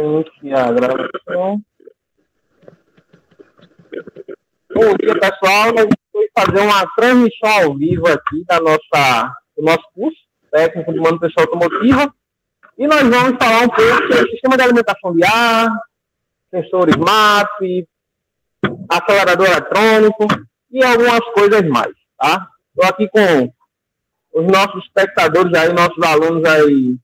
Iniciar a gravação. Bom dia, pessoal. Nós vamos fazer uma transmissão ao vivo aqui do nosso curso técnico de manutenção automotiva. E nós vamos falar um pouco sobre o sistema de alimentação de ar, sensores MAP, acelerador eletrônico e algumas coisas mais, tá? Estou aqui com os nossos espectadores aí, nossos alunos aí,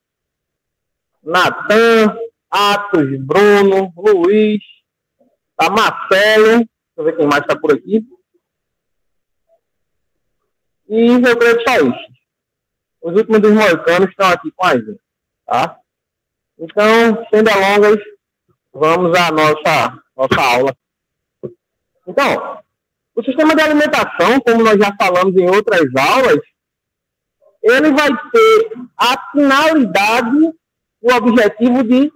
Natan, Atos, Bruno, Luiz, tá, Marcelo, deixa eu ver quem mais está por aqui. E eu creio que só isso. Os últimos dos moicanos estão aqui com a gente, tá? Então, sem delongas, vamos à nossa aula. Então, o sistema de alimentação, como nós já falamos em outras aulas, ele vai ter a finalidade, o objetivo de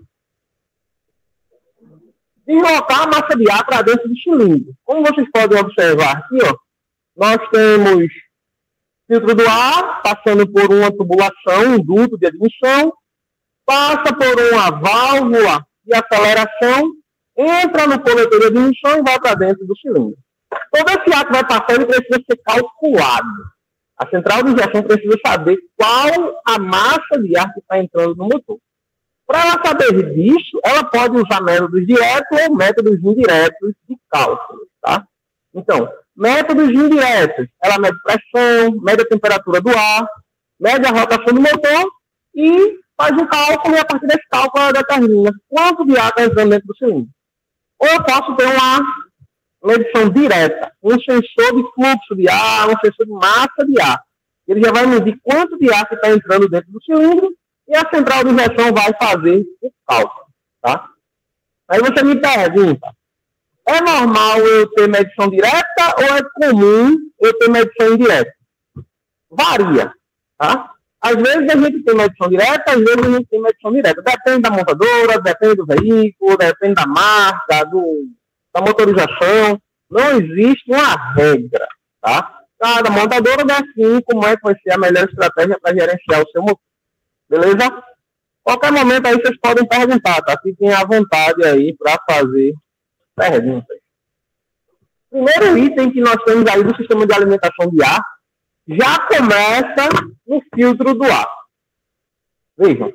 deslocar a massa de ar para dentro do cilindro. Como vocês podem observar aqui, ó, nós temos filtro do ar passando por uma tubulação, um duto de admissão, passa por uma válvula de aceleração, entra no coletor de admissão e vai para dentro do cilindro. Todo esse ar que vai passar, ele precisa ser calculado. A central de injeção precisa saber qual a massa de ar que está entrando no motor. Para ela saber disso, ela pode usar métodos diretos ou métodos indiretos de cálculo, tá? Então, métodos indiretos, ela mede pressão, mede a temperatura do ar, mede a rotação do motor e faz um cálculo, e a partir desse cálculo ela determina quanto de ar está entrando dentro do cilindro. Ou eu posso ter uma medição direta, um sensor de fluxo de ar, um sensor de massa de ar. Ele já vai medir quanto de ar que está entrando dentro do cilindro e a central de injeção vai fazer o cálculo, tá? Aí você me pergunta, é normal eu ter medição direta ou é comum eu ter medição indireta? Varia, tá? Às vezes a gente tem medição direta, às vezes a gente tem medição direta. Depende da montadora, depende do veículo, depende da marca, da motorização. Não existe uma regra, tá? Cada montadora define como é que vai ser a melhor estratégia para gerenciar o seu motor. Beleza? Qualquer momento aí vocês podem perguntar, tá? Fiquem à vontade aí para fazer perguntas. Primeiro item que nós temos aí do sistema de alimentação de ar já começa no filtro do ar. Vejam,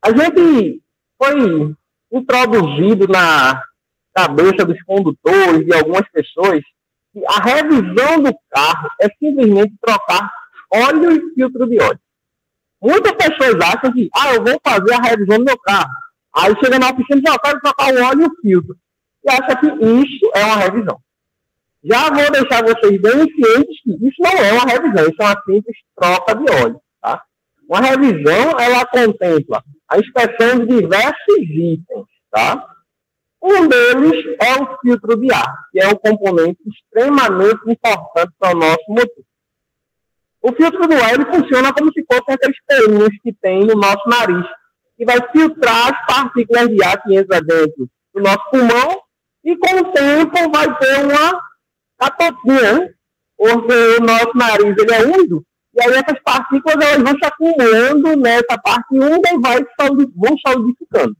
a gente foi introduzido na cabeça dos condutores e algumas pessoas que a revisão do carro é simplesmente trocar óleo e filtro de óleo. Muitas pessoas acham que, eu vou fazer a revisão do meu carro. Aí chega na oficina e diz, eu quero trocar o óleo e o filtro. E acha que isso é uma revisão. Já vou deixar vocês bem cientes que isso não é uma revisão, isso é uma simples troca de óleo, tá? Uma revisão, ela contempla a inspeção de diversos itens, tá? Um deles é o filtro de ar, que é um componente extremamente importante para o nosso motor. O filtro do ar, ele funciona como se fossem aqueles pelinhos que tem no nosso nariz, que vai filtrar as partículas de ar que entram dentro do nosso pulmão e com o tempo vai ter uma catotinha, porque o nosso nariz ele é úmido, e aí essas partículas elas vão se acumulando nessa parte úmida e vão solidificando.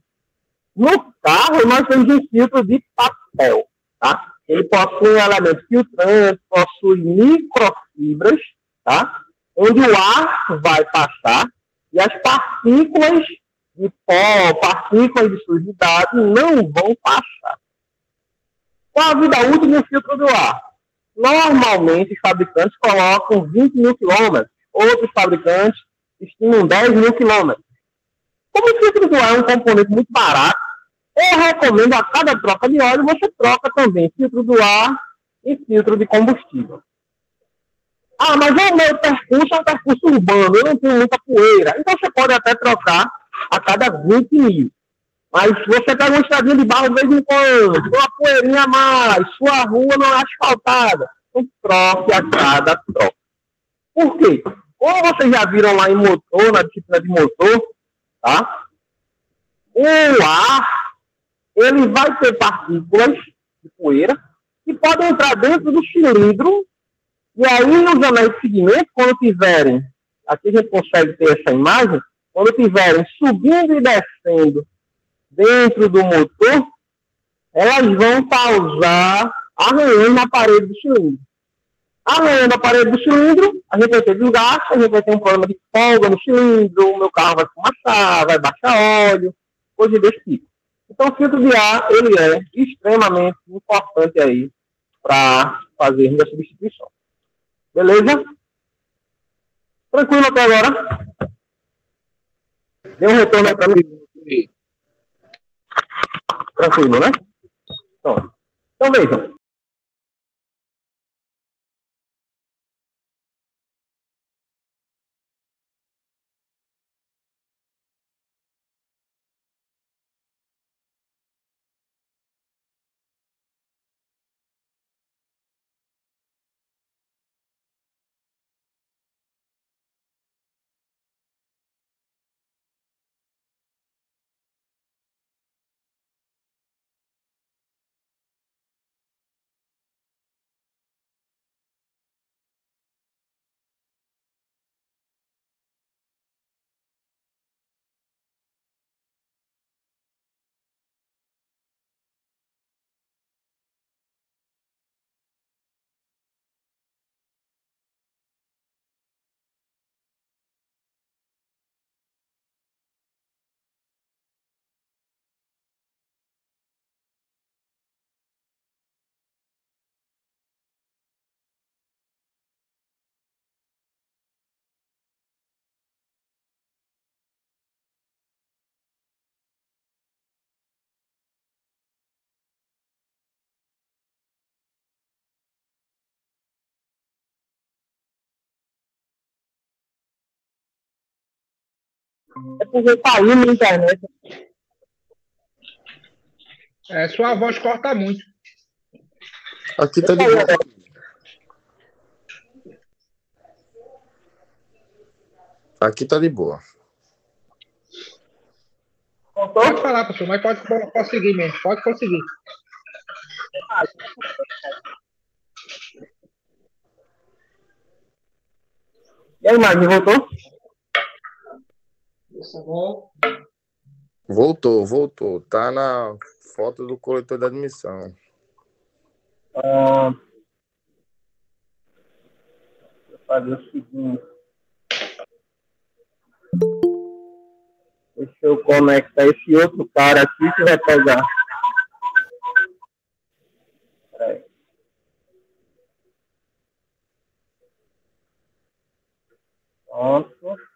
No carro, nós temos um filtro de papel, tá? Ele possui um elemento filtrante, possui microfibras, tá? Onde o ar vai passar e as partículas de pó, partículas de sujidade não vão passar. Qual a vida útil do filtro do ar? Normalmente, os fabricantes colocam 20 mil quilômetros, outros fabricantes estimam 10 mil quilômetros. Como o filtro do ar é um componente muito barato, eu recomendo a cada troca de óleo, você troca também filtro do ar e filtro de combustível. Mas o meu percurso é um percurso urbano, eu não tenho muita poeira. Então você pode até trocar a cada 20 mil. Mas se você pega uma estradinha de barro de vez em quando, uma poeirinha a mais, sua rua não é asfaltada, então troque a cada troca. Por quê? Como vocês já viram lá em motor, na disciplina de motor, tá? O ar, ele vai ter partículas de poeira que podem entrar dentro do cilindro. E aí, os anéis de segmento, quando tiverem, aqui a gente consegue ter essa imagem, quando tiverem subindo e descendo dentro do motor, elas vão causar arranhão na parede do cilindro. Arranhando a parede do cilindro, a gente vai ter desgaste, a gente vai ter um problema de folga no cilindro, o meu carro vai fumaçar, vai baixar óleo, coisa desse tipo. Então, o filtro de ar, ele é extremamente importante aí para fazermos a substituição. Beleza? Tranquilo até agora? Deu um retorno aí para mim? Tranquilo, né? Então vejam. É porque caiu na internet. Sua voz corta muito. Aqui tá de boa. Aqui tá de boa. Pode falar, professor, mas pode conseguir mesmo. Pode conseguir. E a imagem voltou? Voltou. Tá na foto do coletor da admissão. Vou fazer o seguinte. Deixa eu conectar esse outro cara aqui que vai pegar. Peraí. Pronto.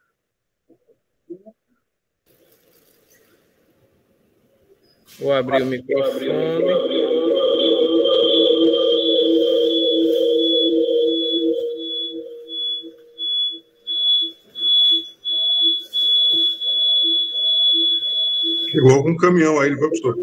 Vou abrir o microfone. Chegou algum caminhão aí, professor.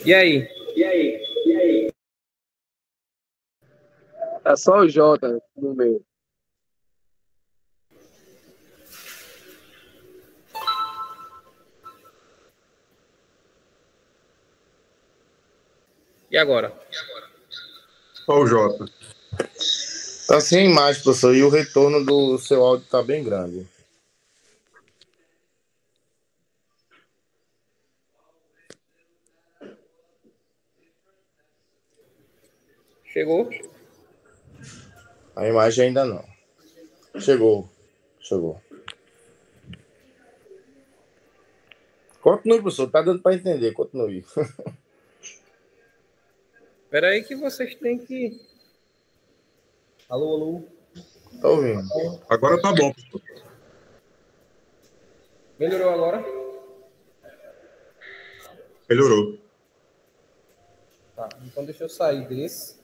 E aí? É só o Jota no meio. E agora? Só o Jota. Tá sem imagem, professor, e o retorno do seu áudio tá bem grande. Chegou? A imagem ainda não. Chegou. Continue, professor. Tá dando para entender. Continue. Espera aí que vocês têm que... Alô? Tá ouvindo? Agora tá bom, professor. Melhorou agora? Melhorou. Tá, então deixa eu sair desse.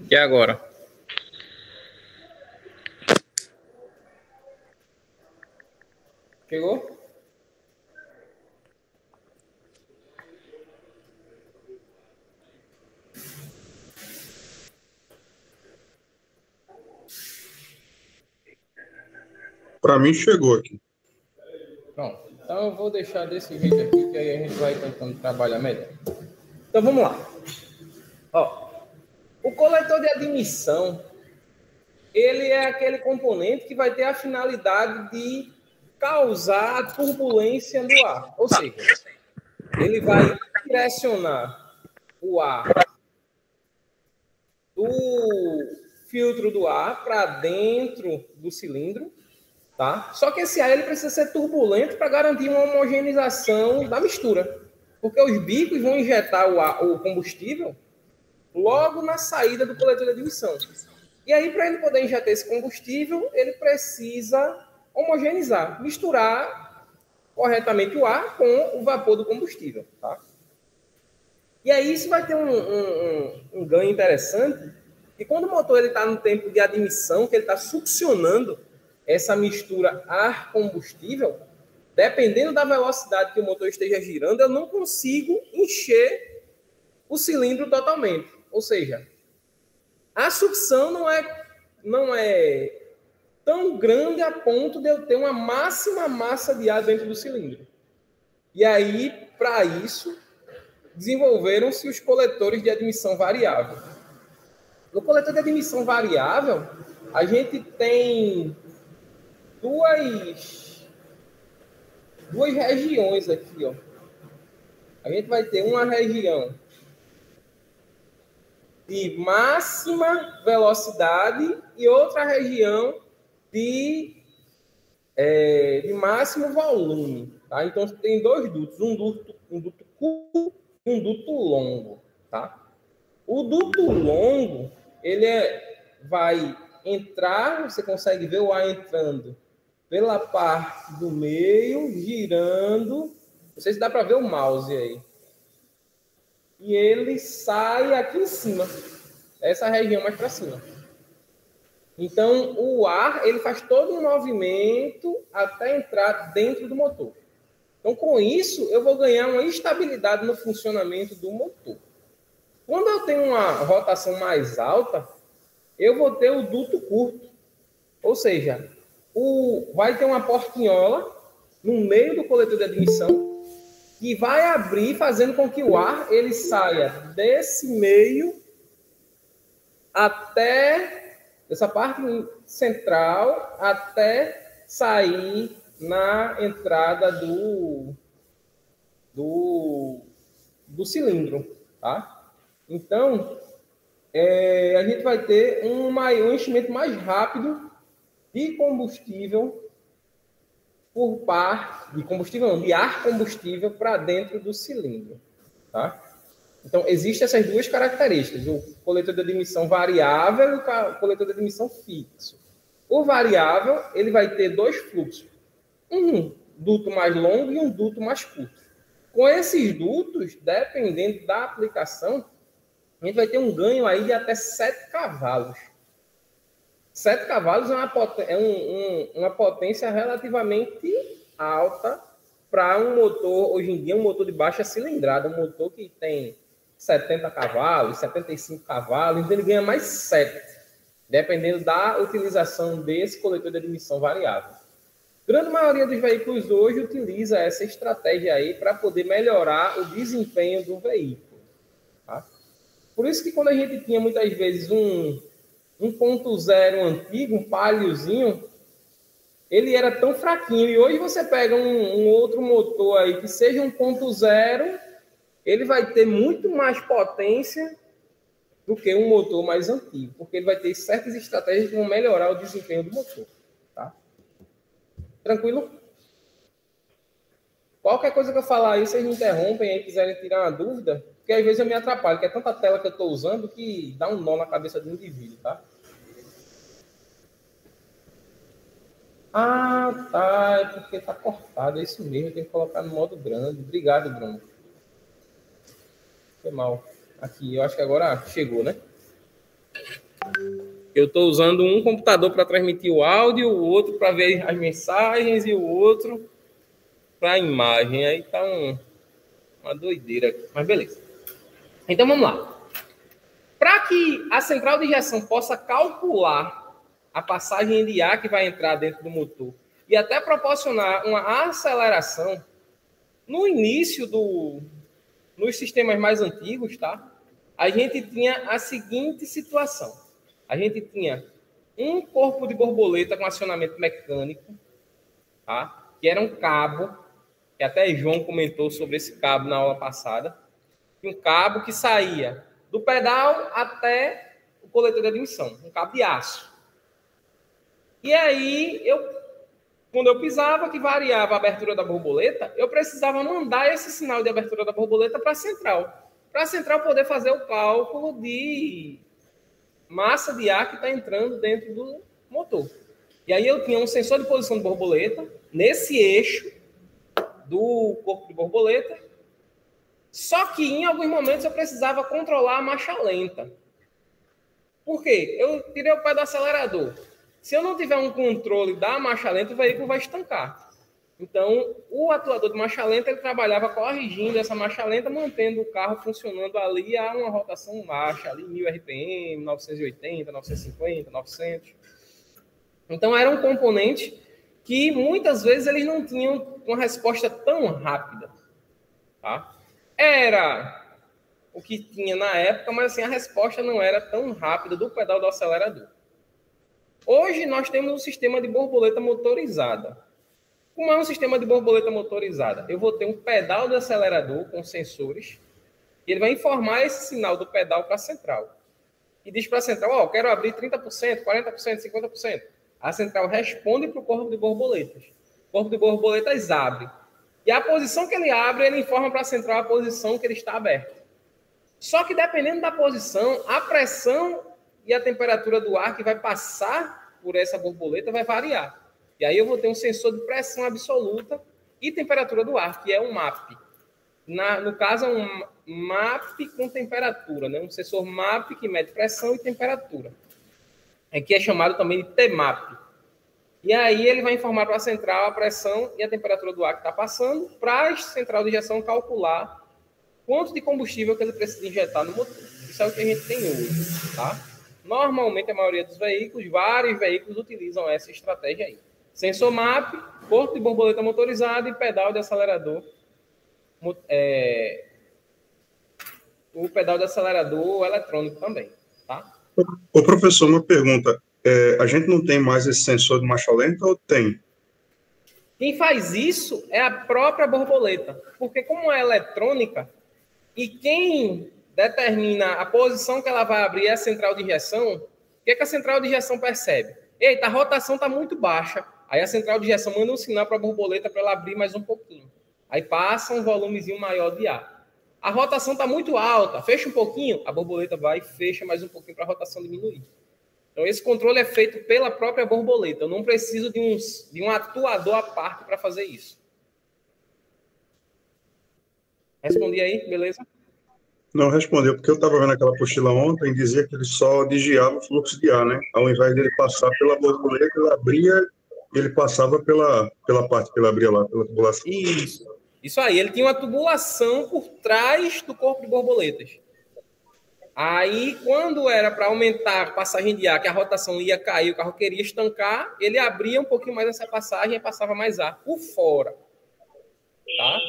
E agora? Chegou? Para mim, chegou aqui. Pronto. Então eu vou deixar desse jeito aqui, que aí a gente vai tentando trabalhar melhor. Então vamos lá. Ó, o coletor de admissão, ele é aquele componente que vai ter a finalidade de causar a turbulência no ar. Ou seja, ele vai direcionar o ar do filtro do ar para dentro do cilindro, tá? Só que esse ar ele precisa ser turbulento para garantir uma homogeneização da mistura, porque os bicos vão injetar o combustível logo na saída do coletor de admissão. E aí, para ele poder injetar esse combustível, ele precisa homogeneizar, misturar corretamente o ar com o vapor do combustível, tá? E aí isso vai ter um ganho interessante, que quando o motor está no tempo de admissão, que ele está succionando essa mistura ar-combustível, dependendo da velocidade que o motor esteja girando, eu não consigo encher o cilindro totalmente. Ou seja, a sucção não é tão grande a ponto de eu ter uma máxima massa de ar dentro do cilindro. E aí, para isso, desenvolveram-se os coletores de admissão variável. No coletor de admissão variável, a gente tem duas regiões aqui, ó. A gente vai ter uma região de máxima velocidade e outra região de máximo volume, tá? Então tem dois dutos, um duto curto e um duto longo, tá? O duto longo, ele vai entrar, você consegue ver o ar entrando pela parte do meio, girando, não sei se dá para ver o mouse aí. E ele sai aqui em cima, essa região mais para cima. Então, o ar, ele faz todo um movimento até entrar dentro do motor. Então, com isso, eu vou ganhar uma estabilidade no funcionamento do motor. Quando eu tenho uma rotação mais alta, eu vou ter o duto curto. Ou seja, vai ter uma portinhola no meio do coletor de admissão que vai abrir, fazendo com que o ar ele saia desse meio até essa parte central, até sair na entrada do cilindro, tá? Então, a gente vai ter um enchimento mais rápido de combustível por parte de combustível, não, de ar combustível para dentro do cilindro, tá? Então, existem essas duas características, o coletor de admissão variável e o coletor de admissão fixo. O variável, ele vai ter dois fluxos, um duto mais longo e um duto mais curto. Com esses dutos, dependendo da aplicação, a gente vai ter um ganho aí de até 7 cavalos. 7 cavalos é uma potência relativamente alta para um motor, hoje em dia, um motor de baixa cilindrada, um motor que tem 70 cavalos, 75 cavalos, então ele ganha mais 7, dependendo da utilização desse coletor de admissão variável. A grande maioria dos veículos hoje utiliza essa estratégia aí para poder melhorar o desempenho do veículo, tá? Por isso que quando a gente tinha muitas vezes um 1.0 antigo, um Paliozinho, ele era tão fraquinho. E hoje você pega um outro motor aí que seja 1.0, ele vai ter muito mais potência do que um motor mais antigo, porque ele vai ter certas estratégias que vão melhorar o desempenho do motor. Tá? Tranquilo? Qualquer coisa que eu falar aí, vocês me interrompem aí, quiserem tirar uma dúvida, porque às vezes eu me atrapalho, que é tanta tela que eu estou usando que dá um nó na cabeça do indivíduo, tá? Ah, tá, é porque tá cortado, é isso mesmo, tem que colocar no modo grande. Obrigado, Bruno. Foi mal. Aqui, eu acho que agora chegou, né? Eu estou usando um computador para transmitir o áudio, o outro para ver as mensagens e o outro para a imagem. Aí tá uma doideira. Mas beleza. Então vamos lá. Para que a central de injeção possa calcular a passagem de ar que vai entrar dentro do motor e até proporcionar uma aceleração, no início nos sistemas mais antigos, tá? A gente tinha a seguinte situação. A gente tinha um corpo de borboleta com acionamento mecânico, tá? Que era um cabo, que até João comentou sobre esse cabo na aula passada. Um cabo que saía do pedal até o coletor de admissão, um cabo de aço. E aí, quando eu pisava, que variava a abertura da borboleta, eu precisava mandar esse sinal de abertura da borboleta para a central poder fazer o cálculo de massa de ar que está entrando dentro do motor. E aí eu tinha um sensor de posição de borboleta nesse eixo do corpo de borboleta, só que em alguns momentos eu precisava controlar a marcha lenta. Por quê? Eu tirei o pé do acelerador. Se eu não tiver um controle da marcha lenta, o veículo vai estancar. Então, o atuador de marcha lenta, ele trabalhava corrigindo essa marcha lenta, mantendo o carro funcionando ali a uma rotação baixa, ali 1000 RPM, 980, 950, 900. Então, era um componente que, muitas vezes, eles não tinham uma resposta tão rápida. Tá? Era o que tinha na época, mas assim, a resposta não era tão rápida do pedal do acelerador. Hoje, nós temos um sistema de borboleta motorizada. Como é um sistema de borboleta motorizada? Eu vou ter um pedal de acelerador com sensores, e ele vai informar esse sinal do pedal para a central. E diz para a central, quero abrir 30%, 40%, 50%. A central responde para o corpo de borboletas. O corpo de borboletas abre. E a posição que ele abre, ele informa para a central a posição que ele está aberto. Só que dependendo da posição, a pressão e a temperatura do ar que vai passar por essa borboleta vai variar. E aí eu vou ter um sensor de pressão absoluta e temperatura do ar, que é um MAP. No caso, é um MAP com temperatura, né? Um sensor MAP que mede pressão e temperatura. Que é chamado também de TMAP. E aí ele vai informar para a central a pressão e a temperatura do ar que está passando, para a central de injeção calcular quanto de combustível que ele precisa injetar no motor. Isso é o que a gente tem hoje, tá? Normalmente, a maioria dos veículos, vários veículos utilizam essa estratégia aí. Sensor MAP, corpo de borboleta motorizado e pedal de acelerador. O pedal de acelerador eletrônico também, tá? Ô, professor, uma pergunta. A gente não tem mais esse sensor de marcha lenta ou tem? Quem faz isso é a própria borboleta. Porque como é eletrônica, e quem determina a posição que ela vai abrir é a central de injeção, o que a central de injeção percebe? Eita, a rotação está muito baixa. Aí a central de injeção manda um sinal para a borboleta para ela abrir mais um pouquinho. Aí passa um volumezinho maior de ar. A rotação está muito alta, fecha um pouquinho, a borboleta vai e fecha mais um pouquinho para a rotação diminuir. Então esse controle é feito pela própria borboleta. Eu não preciso de um atuador à parte para fazer isso. Respondi aí, beleza? Não respondeu, porque eu estava vendo aquela apostila ontem e dizia que ele só desviava o fluxo de ar, né? Ao invés dele passar pela borboleta, ele abria, ele passava pela parte que ele abria lá, pela tubulação. Isso aí, ele tinha uma tubulação por trás do corpo de borboletas. Aí, quando era para aumentar a passagem de ar, que a rotação ia cair, o carro queria estancar, ele abria um pouquinho mais essa passagem e passava mais ar por fora. Tá?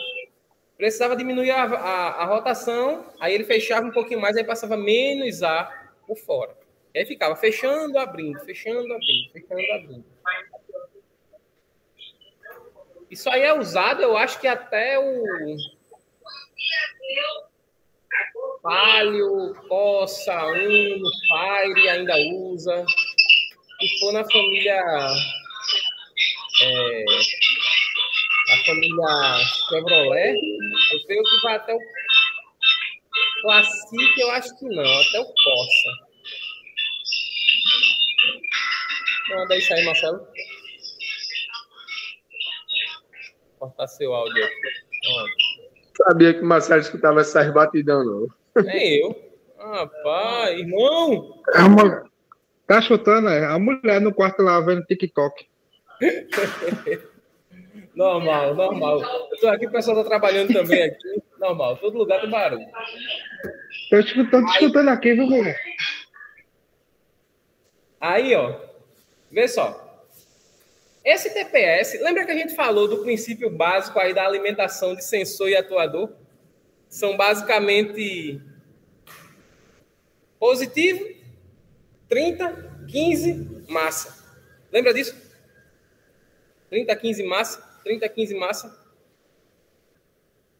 Precisava diminuir a rotação, aí ele fechava um pouquinho mais, aí passava menos ar por fora. E aí ficava fechando, abrindo, fechando, abrindo, fechando, abrindo. Isso aí é usado, eu acho que até o Palio, Corsa, Uno, Fire ainda usa. Se for na família família Chevrolet, eu creio que vai até o Classic, eu acho que não, até o Corsa. Manda isso aí, Marcelo. Cortar seu áudio aqui. Sabia que o Marcelo escutava essas batidão, não. Nem eu. Rapaz, irmão! Tá chutando, a mulher no quarto lá vendo TikTok. Normal. Eu tô aqui, o pessoal tá trabalhando também aqui. Normal, todo lugar tem barulho. Tô escutando aqui, viu, meu? Aí, ó. Vê só. Esse TPS, lembra que a gente falou do princípio básico aí da alimentação de sensor e atuador? São basicamente positivo, 30, 15, massa. Lembra disso? 30, 15, massa. 30, 15, massa.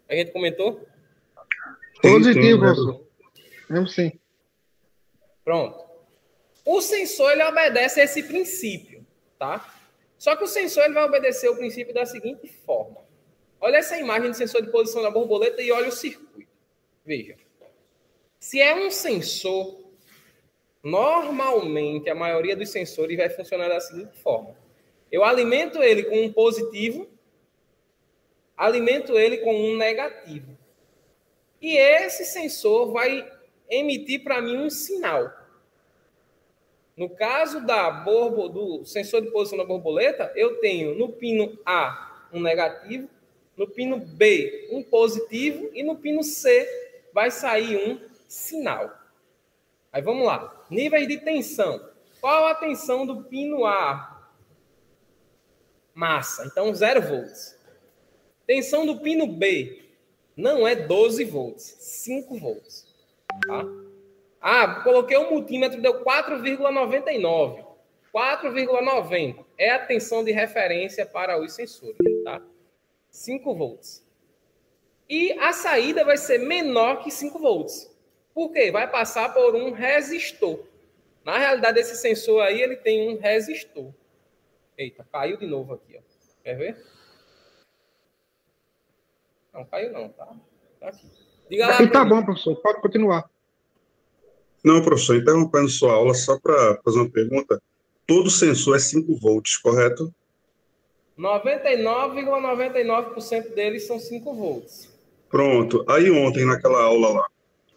A gente comentou? Positivo, professor. Mesmo sim. Pronto. O sensor, ele obedece a esse princípio, tá? Só que o sensor, ele vai obedecer o princípio da seguinte forma. Olha essa imagem de sensor de posição da borboleta e olha o circuito. Veja. Se é um sensor, normalmente, a maioria dos sensores vai funcionar da seguinte forma. Eu alimento ele com um positivo, alimento ele com um negativo. E esse sensor vai emitir para mim um sinal. No caso do sensor de posição da borboleta, eu tenho no pino A um negativo, no pino B um positivo e no pino C vai sair um sinal. Aí vamos lá. Níveis de tensão. Qual a tensão do pino A? Massa. Então 0 volts. Tensão do pino B não é 12 volts, 5 volts. Tá? Coloquei um multímetro, deu 4,99. 4,90 é a tensão de referência para os sensores, tá? 5 volts. E a saída vai ser menor que 5 volts. Por quê? Vai passar por um resistor. Na realidade, esse sensor aí, ele tem um resistor. Eita, caiu de novo aqui, ó. Quer ver? Não, caiu não, tá? Tá aqui. Diga lá. E tá bom, professor. Pode continuar. Não, professor, interrompendo sua aula, só para fazer uma pergunta. Todo sensor é 5 volts, correto? 99,99% deles são 5 volts. Pronto. Aí ontem, naquela aula lá,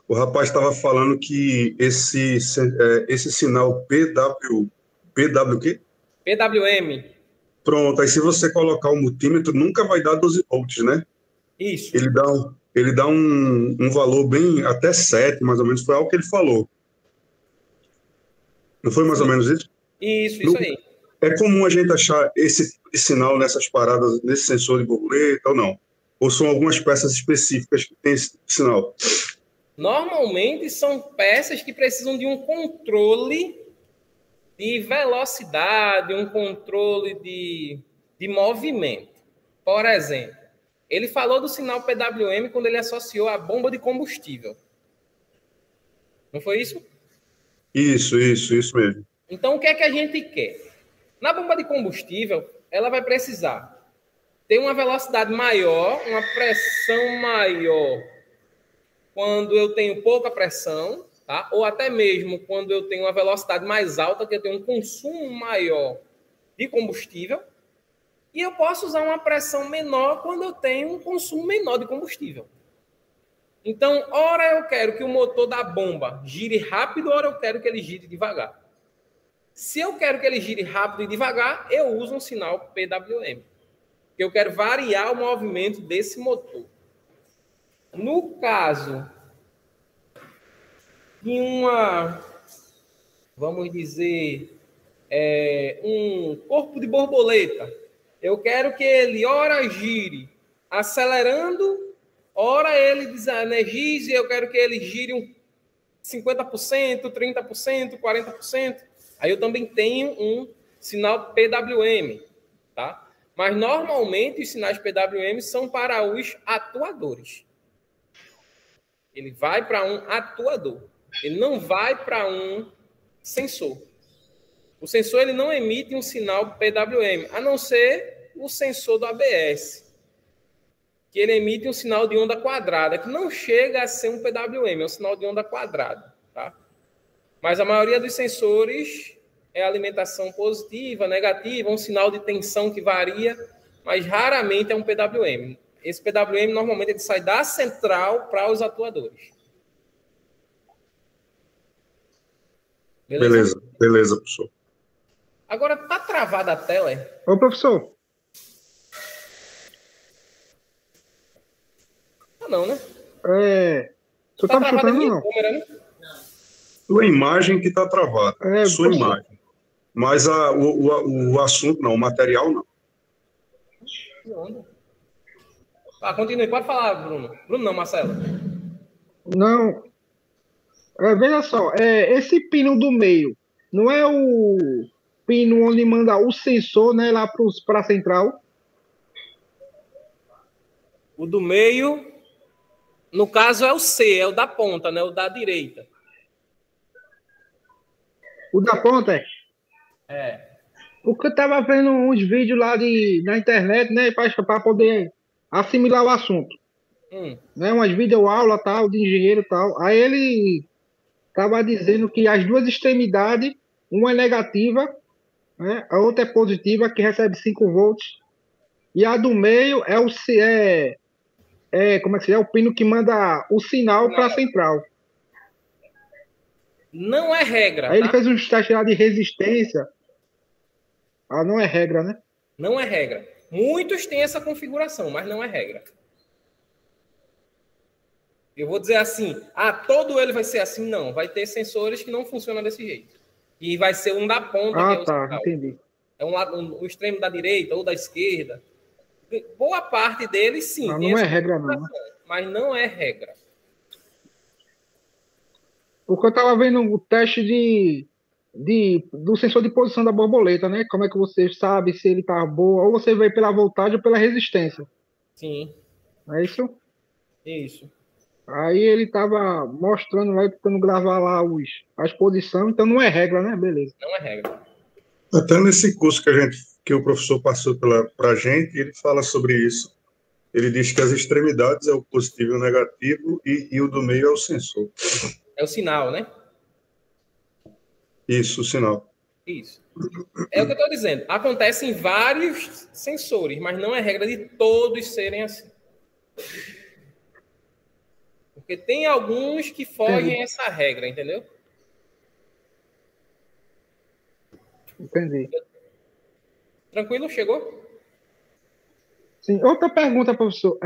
o rapaz estava falando que esse sinal PW quê? PWM. Pronto. Aí se você colocar o multímetro, nunca vai dar 12 volts, né? Isso. Ele dá um valor bem, até 7, mais ou menos, foi algo que ele falou. Não foi mais ou menos isso? Isso aí. É comum a gente achar esse sinal nessas paradas, nesse sensor de borboleta ou não? Ou são algumas peças específicas que têm esse sinal? Normalmente são peças que precisam de um controle de velocidade, um controle de movimento. Por exemplo, ele falou do sinal PWM quando ele associou a bomba de combustível. Não foi isso? Isso mesmo. Então, o que é que a gente quer? Na bomba de combustível, ela vai precisar ter uma velocidade maior, uma pressão maior quando eu tenho pouca pressão, tá? Ou até mesmo quando eu tenho uma velocidade mais alta, que eu tenho um consumo maior de combustível. E eu posso usar uma pressão menor quando eu tenho um consumo menor de combustível. Então, ora eu quero que o motor da bomba gire rápido, ora eu quero que ele gire devagar. Se eu quero que ele gire rápido e devagar, eu uso um sinal PWM. Eu quero variar o movimento desse motor. No caso de vamos dizer, um corpo de borboleta, eu quero que ele, ora, gire acelerando, ora, ele desenergize, eu quero que ele gire 50%, 30%, 40%. Aí eu também tenho um sinal PWM, tá? Mas, normalmente, os sinais PWM são para os atuadores. Ele vai para um atuador. Ele não vai para um sensor. O sensor ele não emite um sinal PWM, a não ser o sensor do ABS. que ele emite um sinal de onda quadrada, que não chega a ser um PWM, é um sinal de onda quadrada, tá? Mas a maioria dos sensores é alimentação positiva, negativa, um sinal de tensão que varia, mas raramente é um PWM. Esse PWM, normalmente, ele sai da central para os atuadores. Beleza, professor. Agora, tá travada a tela? Ô, professor. Ah, não, né? Você tá me chutando, não? Câmera, né? Sua imagem que está travada. Sua professor. imagem. Mas o assunto não, o material não. Que onda. Continue, pode falar, Bruno. Bruno não, Marcelo. Não. Veja só, esse pino do meio não é o pino onde manda o sensor, né, lá para a central? O do meio, no caso, é o C, é o da ponta, né? O da direita. O da ponta É. Porque eu tava vendo uns vídeos lá na internet, né, para poder assimilar o assunto. Né, umas videoaulas tal, de engenheiro e tal. Aí ele tava dizendo que as duas extremidades, uma é negativa, né, a outra é positiva, que recebe 5 volts. E a do meio é como é que é? O pino que manda o sinal para a central. Não é regra. Aí ele fez uns testes lá de resistência. Não é regra, né? Não é regra. Muitos têm essa configuração, mas não é regra. Eu vou dizer assim, todo ele vai ser assim? Não, vai ter sensores que não funcionam desse jeito. E vai ser um da ponta, que é o central. Entendi. É o extremo da direita ou da esquerda. Boa parte deles, sim. Não é regra, não. Mas não é regra. Porque eu estava vendo o teste do sensor de posição da borboleta, né? Como é que você sabe se ele tá boa? Ou você vê pela voltagem ou pela resistência. Sim. É isso? Isso. Aí ele tava mostrando lá, tentando gravar lá as posições, então não é regra, né? Beleza. Não é regra. Até nesse curso que o professor passou para a gente, ele fala sobre isso. Ele diz que as extremidades é o positivo e o negativo e o do meio é o sensor. É o sinal, né? Isso, o sinal. Isso. É o que eu estou dizendo. Acontecem vários sensores, mas não é regra de todos serem assim. Porque tem alguns que fogem essa regra, entendeu? Entendi. Tranquilo? Chegou? Sim. Outra pergunta, professor.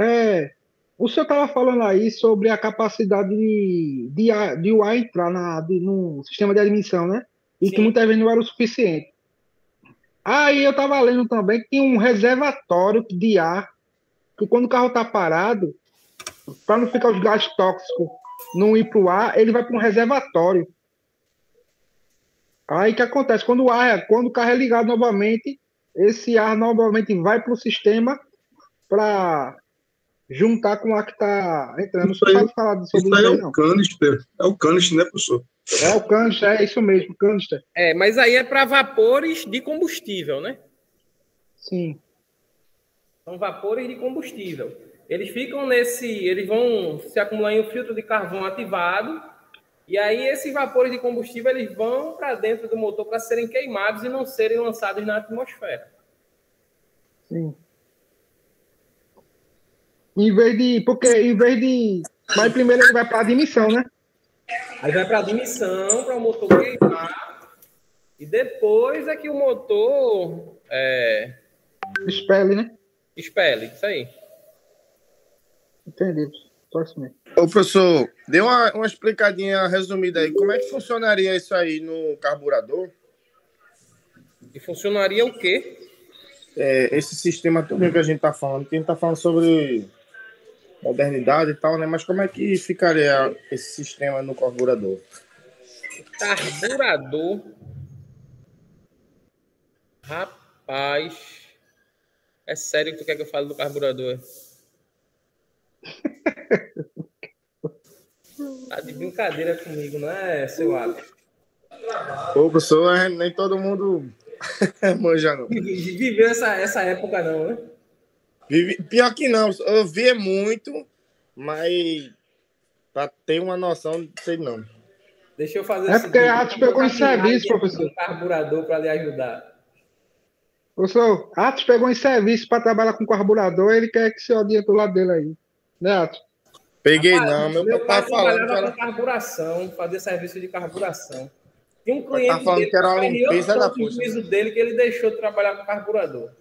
O senhor estava falando aí sobre a capacidade de o ar entrar no sistema de admissão, né? E Sim. que muitas vezes não era o suficiente. Aí eu estava lendo também que tinha um reservatório de ar, que quando o carro está parado, para não ficar os gases tóxicos não ir para o ar, ele vai para um reservatório. Aí o que acontece? Quando o carro é ligado novamente, esse ar novamente vai para o sistema para juntar com o ar que está entrando. Não pode falar sobre isso aí, não. É o canister, né, professor? É o canister, é isso mesmo, canister. Mas aí é para vapores de combustível, né? Sim. São vapores de combustível. Eles vão se acumular em um filtro de carvão ativado, e aí esses vapores de combustível eles vão para dentro do motor para serem queimados e não serem lançados na atmosfera. Sim. Mas primeiro ele vai para a admissão, né? Aí vai para a admissão, para o motor queimar, e depois é que o motor Expele, né? expele, isso aí. Entendi. Próximo. Ô, professor, dê uma explicadinha resumida aí. Como é que funcionaria isso aí no carburador? E funcionaria o quê? Esse sistema todo que a gente está falando, que a gente está falando sobre modernidade e tal, né? Mas como é que ficaria esse sistema no carburador? Carburador. Rapaz. É sério que tu quer que eu fale do carburador? Tá de brincadeira comigo, não é, seu Atos? Ô, professor, nem todo mundo manja, não. Viveu essa época, não, né? Pior que não, eu vi muito, mas pra ter uma noção, não sei não. Deixa eu fazer É porque a Atos pegou em serviço, professor. Um carburador para lhe ajudar. Professor, Atos pegou em serviço para trabalhar com carburador, ele quer que você oriente do lado dele aí. Né, Atos? Peguei não, meu pai falando trabalhava com carburação, fazia serviço de carburação. Tinha um cliente tá falando dele que era uma limpeza da o juízo dele que ele deixou de trabalhar com carburador.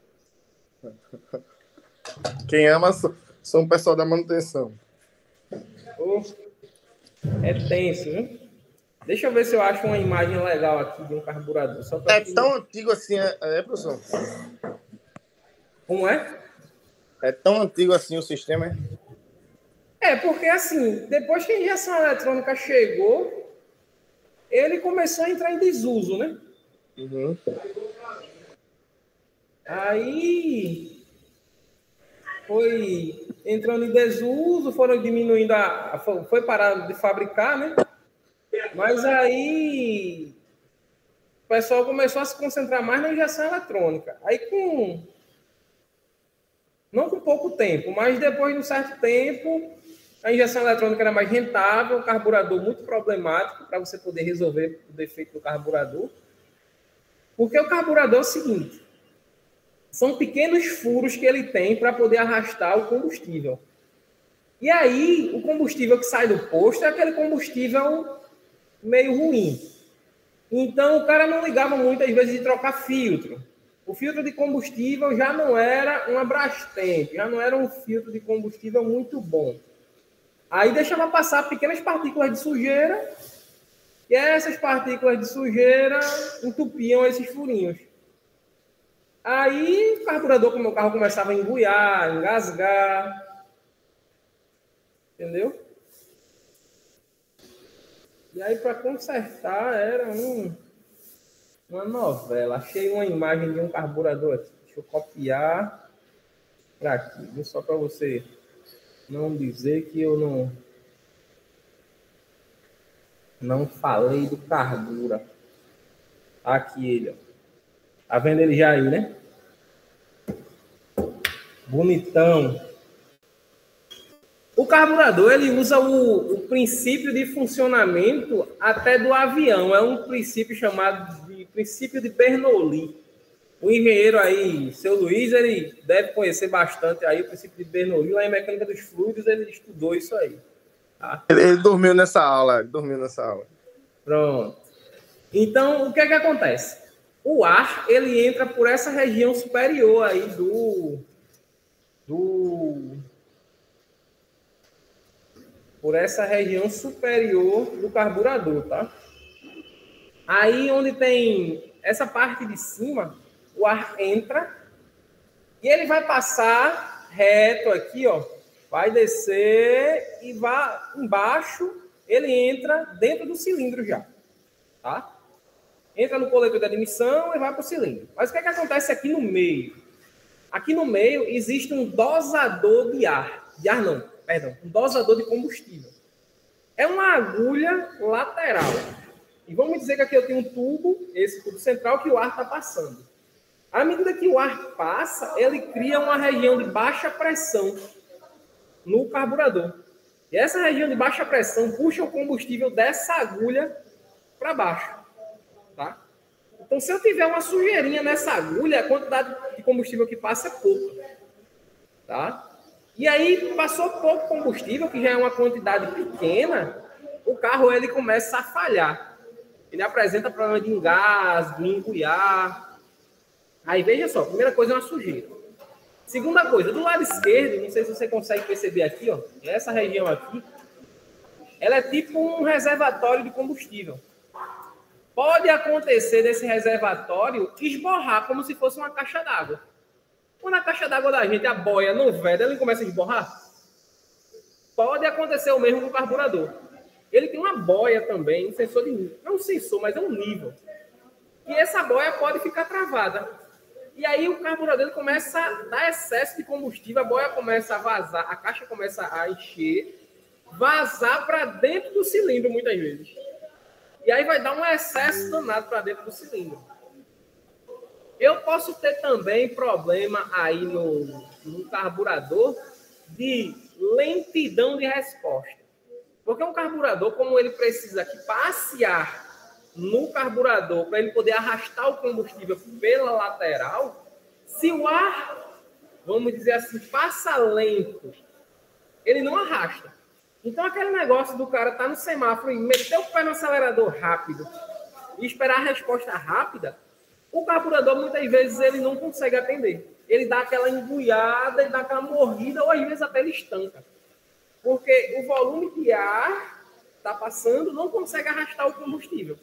Quem ama são o pessoal da manutenção. Oh, é tenso, viu? Deixa eu ver se eu acho uma imagem legal aqui de um carburador. Só tão antigo assim, professor? Como é? É tão antigo assim o sistema, é? Porque assim, depois que a injeção eletrônica chegou, ele começou a entrar em desuso, né? Uhum. Aí foi entrando em desuso, foram diminuindo foi parado de fabricar, né? Mas aí o pessoal começou a se concentrar mais na injeção eletrônica. Aí não com pouco tempo, mas depois de um certo tempo, a injeção eletrônica era mais rentável, o carburador muito problemático para você poder resolver o defeito do carburador. Porque o carburador é o seguinte, são pequenos furos que ele tem para poder arrastar o combustível. E aí, o combustível que sai do posto é aquele combustível meio ruim. Então, o cara não ligava muitas vezes de trocar filtro. O filtro de combustível já não era uma Brastemp, já não era um filtro de combustível muito bom. Aí deixava passar pequenas partículas de sujeira, e essas partículas de sujeira entupiam esses furinhos. Aí o carburador, como o carro começava a enguiar, engasgar. Entendeu? E aí, para consertar, era uma novela. Achei uma imagem de um carburador aqui. Deixa eu copiar para aqui, viu? Só para você não dizer que eu não falei do carbura. Aqui ele, ó. Tá vendo ele já aí, né? Bonitão. O carburador, ele usa o princípio de funcionamento até do avião. É um princípio chamado de princípio de Bernoulli. O engenheiro aí, seu Luiz, ele deve conhecer bastante aí o princípio de Bernoulli. Lá em mecânica dos fluidos, ele estudou isso aí. Tá? Ele dormiu nessa aula. Pronto. Então, o que é que acontece? O ar, ele entra por essa região superior aí por essa região superior do carburador, tá? Aí, onde tem essa parte de cima, o ar entra e ele vai passar reto aqui, ó. Vai descer e vai embaixo, ele entra dentro do cilindro já, tá? Entra no coletor de admissão e vai para o cilindro. Mas o que é que acontece aqui no meio? Aqui no meio existe um dosador de ar. Um dosador de combustível. É uma agulha lateral. E vamos dizer que aqui eu tenho um tubo, esse tubo central, que o ar está passando. À medida que o ar passa, ele cria uma região de baixa pressão no carburador. E essa região de baixa pressão puxa o combustível dessa agulha para baixo. Tá? Então, se eu tiver uma sujeirinha nessa agulha, a quantidade de combustível que passa é pouca. Tá? E aí, passou pouco combustível, que já é uma quantidade pequena, o carro ele começa a falhar. Ele apresenta problema de engasgo, de enguiar. Aí, veja só, primeira coisa é uma sujeira. Segunda coisa, do lado esquerdo, não sei se você consegue perceber aqui, ó, essa região aqui, ela é tipo um reservatório de combustível. Pode acontecer desse reservatório esborrar como se fosse uma caixa d'água. Quando a caixa d'água da gente, a boia não veda, ele começa a esborrar. Pode acontecer o mesmo com o carburador. Ele tem uma boia também, um sensor de nível. Não um sensor, mas é um nível. E essa boia pode ficar travada. E aí o carburador ele começa a dar excesso de combustível, a boia começa a vazar, a caixa começa a encher, vazar para dentro do cilindro muitas vezes. E aí vai dar um excesso danado para dentro do cilindro. Eu posso ter também problema aí no carburador de lentidão de resposta. Porque um carburador, como ele precisa aqui passear no carburador para ele poder arrastar o combustível pela lateral, se o ar, vamos dizer assim, passa lento, ele não arrasta. Então, aquele negócio do cara estar no semáforo e meter o pé no acelerador rápido e esperar a resposta rápida, o carburador, muitas vezes, ele não consegue atender. Ele dá aquela embuiada, ele dá aquela morrida, ou às vezes até ele estanca. Porque o volume de ar está passando, não consegue arrastar o combustível.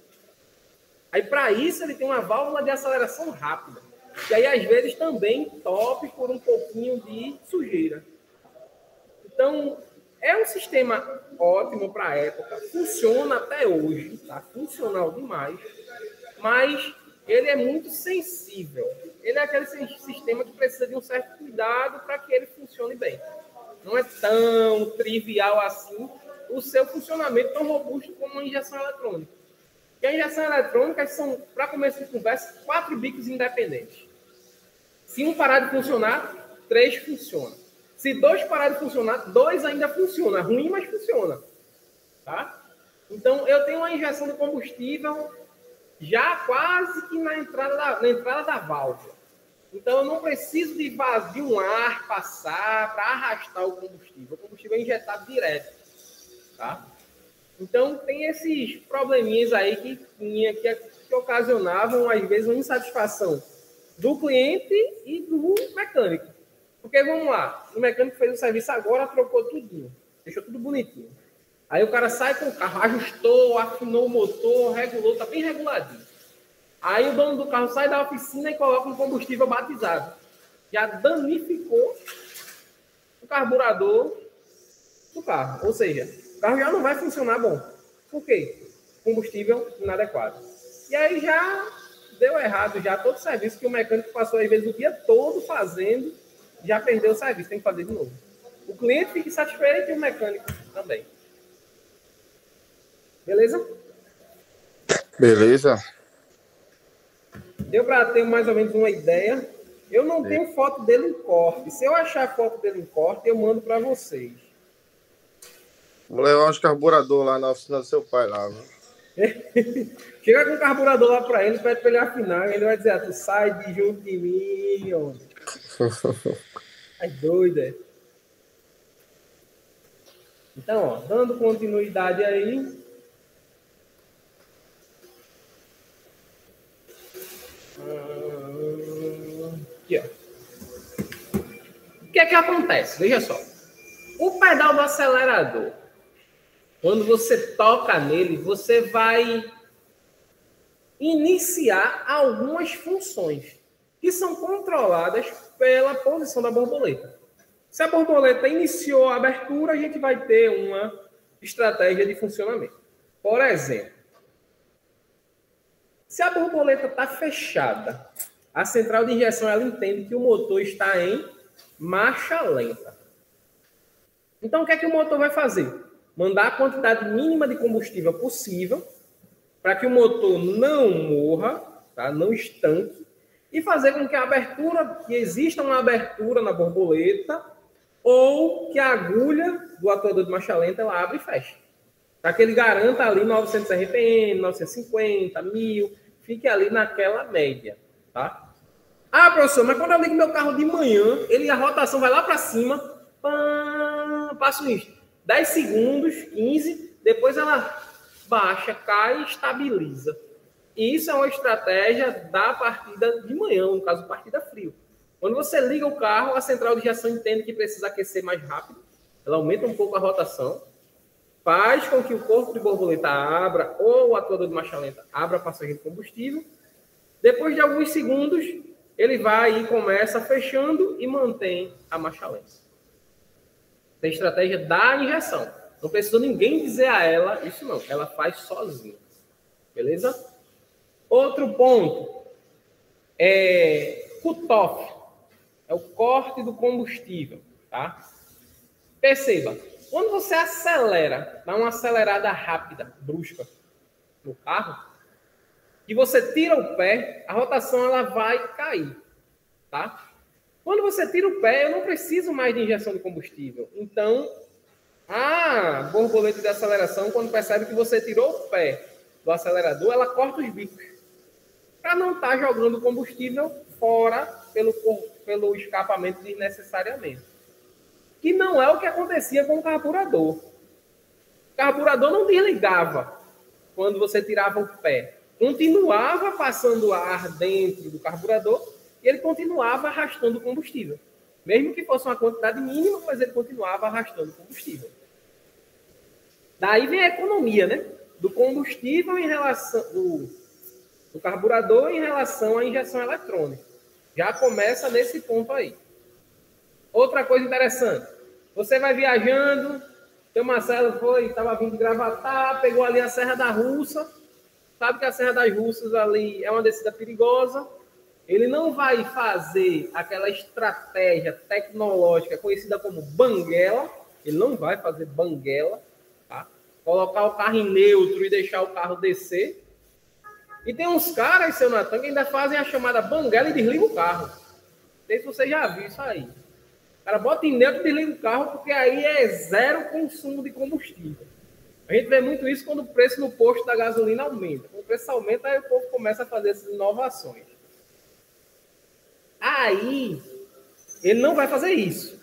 Aí, para isso, ele tem uma válvula de aceleração rápida. E aí, às vezes, também top por um pouquinho de sujeira. Então, é um sistema ótimo para a época. Funciona até hoje, tá? Funcional demais. Mas ele é muito sensível. Ele é aquele sistema que precisa de um certo cuidado para que ele funcione bem. Não é tão trivial assim o seu funcionamento tão robusto como a injeção eletrônica. E a injeção eletrônica são, para começo de conversa, 4 bicos independentes. Se um parar de funcionar, 3 funcionam. Se 2 parar de funcionar, 2 ainda funciona. Ruim, mas funciona. Tá? Então, eu tenho uma injeção de combustível já quase que na entrada da válvula. Então, eu não preciso de um ar passar para arrastar o combustível. O combustível é injetado direto. Tá? Então, tem esses probleminhas aí que ocasionavam, às vezes, uma insatisfação do cliente e do mecânico. Porque, vamos lá, o mecânico fez o serviço agora, trocou tudinho, deixou tudo bonitinho. Aí o cara sai com o carro, ajustou, afinou o motor, regulou, tá bem reguladinho. Aí o dono do carro sai da oficina e coloca um combustível batizado. Já danificou o carburador do carro. Ou seja, o carro já não vai funcionar bom. Por quê? Combustível inadequado. E aí já deu errado, já todo o serviço que o mecânico passou, às vezes, o dia todo fazendo, já perdeu o serviço, tem que fazer de novo. O cliente fica insatisfeito e o mecânico também. Beleza? Beleza. Deu para ter mais ou menos uma ideia. Eu não tenho foto dele em corte. Se eu achar a foto dele em corte, eu mando para vocês. Vou levar uns carburador lá na oficina do seu pai lá. Chega com o carburador lá para ele, pede para ele afinar. Ele vai dizer, tu sai de junto de mim, homem. É doido, é? Então, ó, dando continuidade aí. Aqui, ó. O que é que acontece? Veja só. O pedal do acelerador, quando você toca nele, você vai iniciar algumas funções que são controladas pela posição da borboleta. Se a borboleta iniciou a abertura, a gente vai ter uma estratégia de funcionamento. Por exemplo, se a borboleta está fechada, a central de injeção ela entende que o motor está em marcha lenta. Então, o que é que o motor vai fazer? Mandar a quantidade mínima de combustível possível para que o motor não morra, tá? Não estanque, e fazer com que exista uma abertura na borboleta ou que a agulha do atuador de marcha lenta ela abre e fecha. Para que ele garanta ali 900 RPM, 950, 1000, fique ali naquela média, tá? Ah, professor, mas quando eu ligo meu carro de manhã, a rotação vai lá para cima, passo isso, 10 segundos, 15, depois ela baixa, cai e estabiliza. E isso é uma estratégia da partida de manhã, no caso, partida frio. Quando você liga o carro, a central de injeção entende que precisa aquecer mais rápido, ela aumenta um pouco a rotação, faz com que o corpo de borboleta abra, ou o atuador de marcha lenta abra a passagem de combustível. Depois de alguns segundos, ele vai e começa fechando e mantém a marcha lenta. Tem estratégia da injeção. Não precisa ninguém dizer a ela isso não. Ela faz sozinha. Beleza? Outro ponto é cut-off. É o corte do combustível. Tá? Perceba. Quando você acelera, dá uma acelerada rápida, brusca, no carro, e você tira o pé, a rotação ela vai cair, tá? Quando você tira o pé, eu não preciso mais de injeção de combustível. Então, a borboleta de aceleração, quando percebe que você tirou o pé do acelerador, ela corta os bicos. Para não estar jogando combustível fora pelo escapamento desnecessariamente. Que não é o que acontecia com o carburador. O carburador não desligava quando você tirava o pé. Continuava passando ar dentro do carburador e ele continuava arrastando o combustível. Mesmo que fosse uma quantidade mínima, mas ele continuava arrastando o combustível. Daí vem a economia, né? Do combustível em relação... do carburador em relação à injeção eletrônica. Já começa nesse ponto aí. Outra coisa interessante. Você vai viajando, seu Marcelo estava vindo de Gravatá, pegou ali a Serra da Russa, sabe que a Serra das Russas ali é uma descida perigosa. Ele não vai fazer aquela estratégia tecnológica conhecida como banguela, ele não vai fazer banguela, tá? Colocar o carro em neutro e deixar o carro descer. E tem uns caras, seu Natan, que ainda fazem a chamada banguela e desligam o carro. Não sei se você já viu isso aí. O cara bota em neutro e desliga o carro, porque aí é zero consumo de combustível. A gente vê muito isso quando o preço no posto da gasolina aumenta. Quando o preço aumenta, aí o povo começa a fazer essas inovações. Aí, ele não vai fazer isso.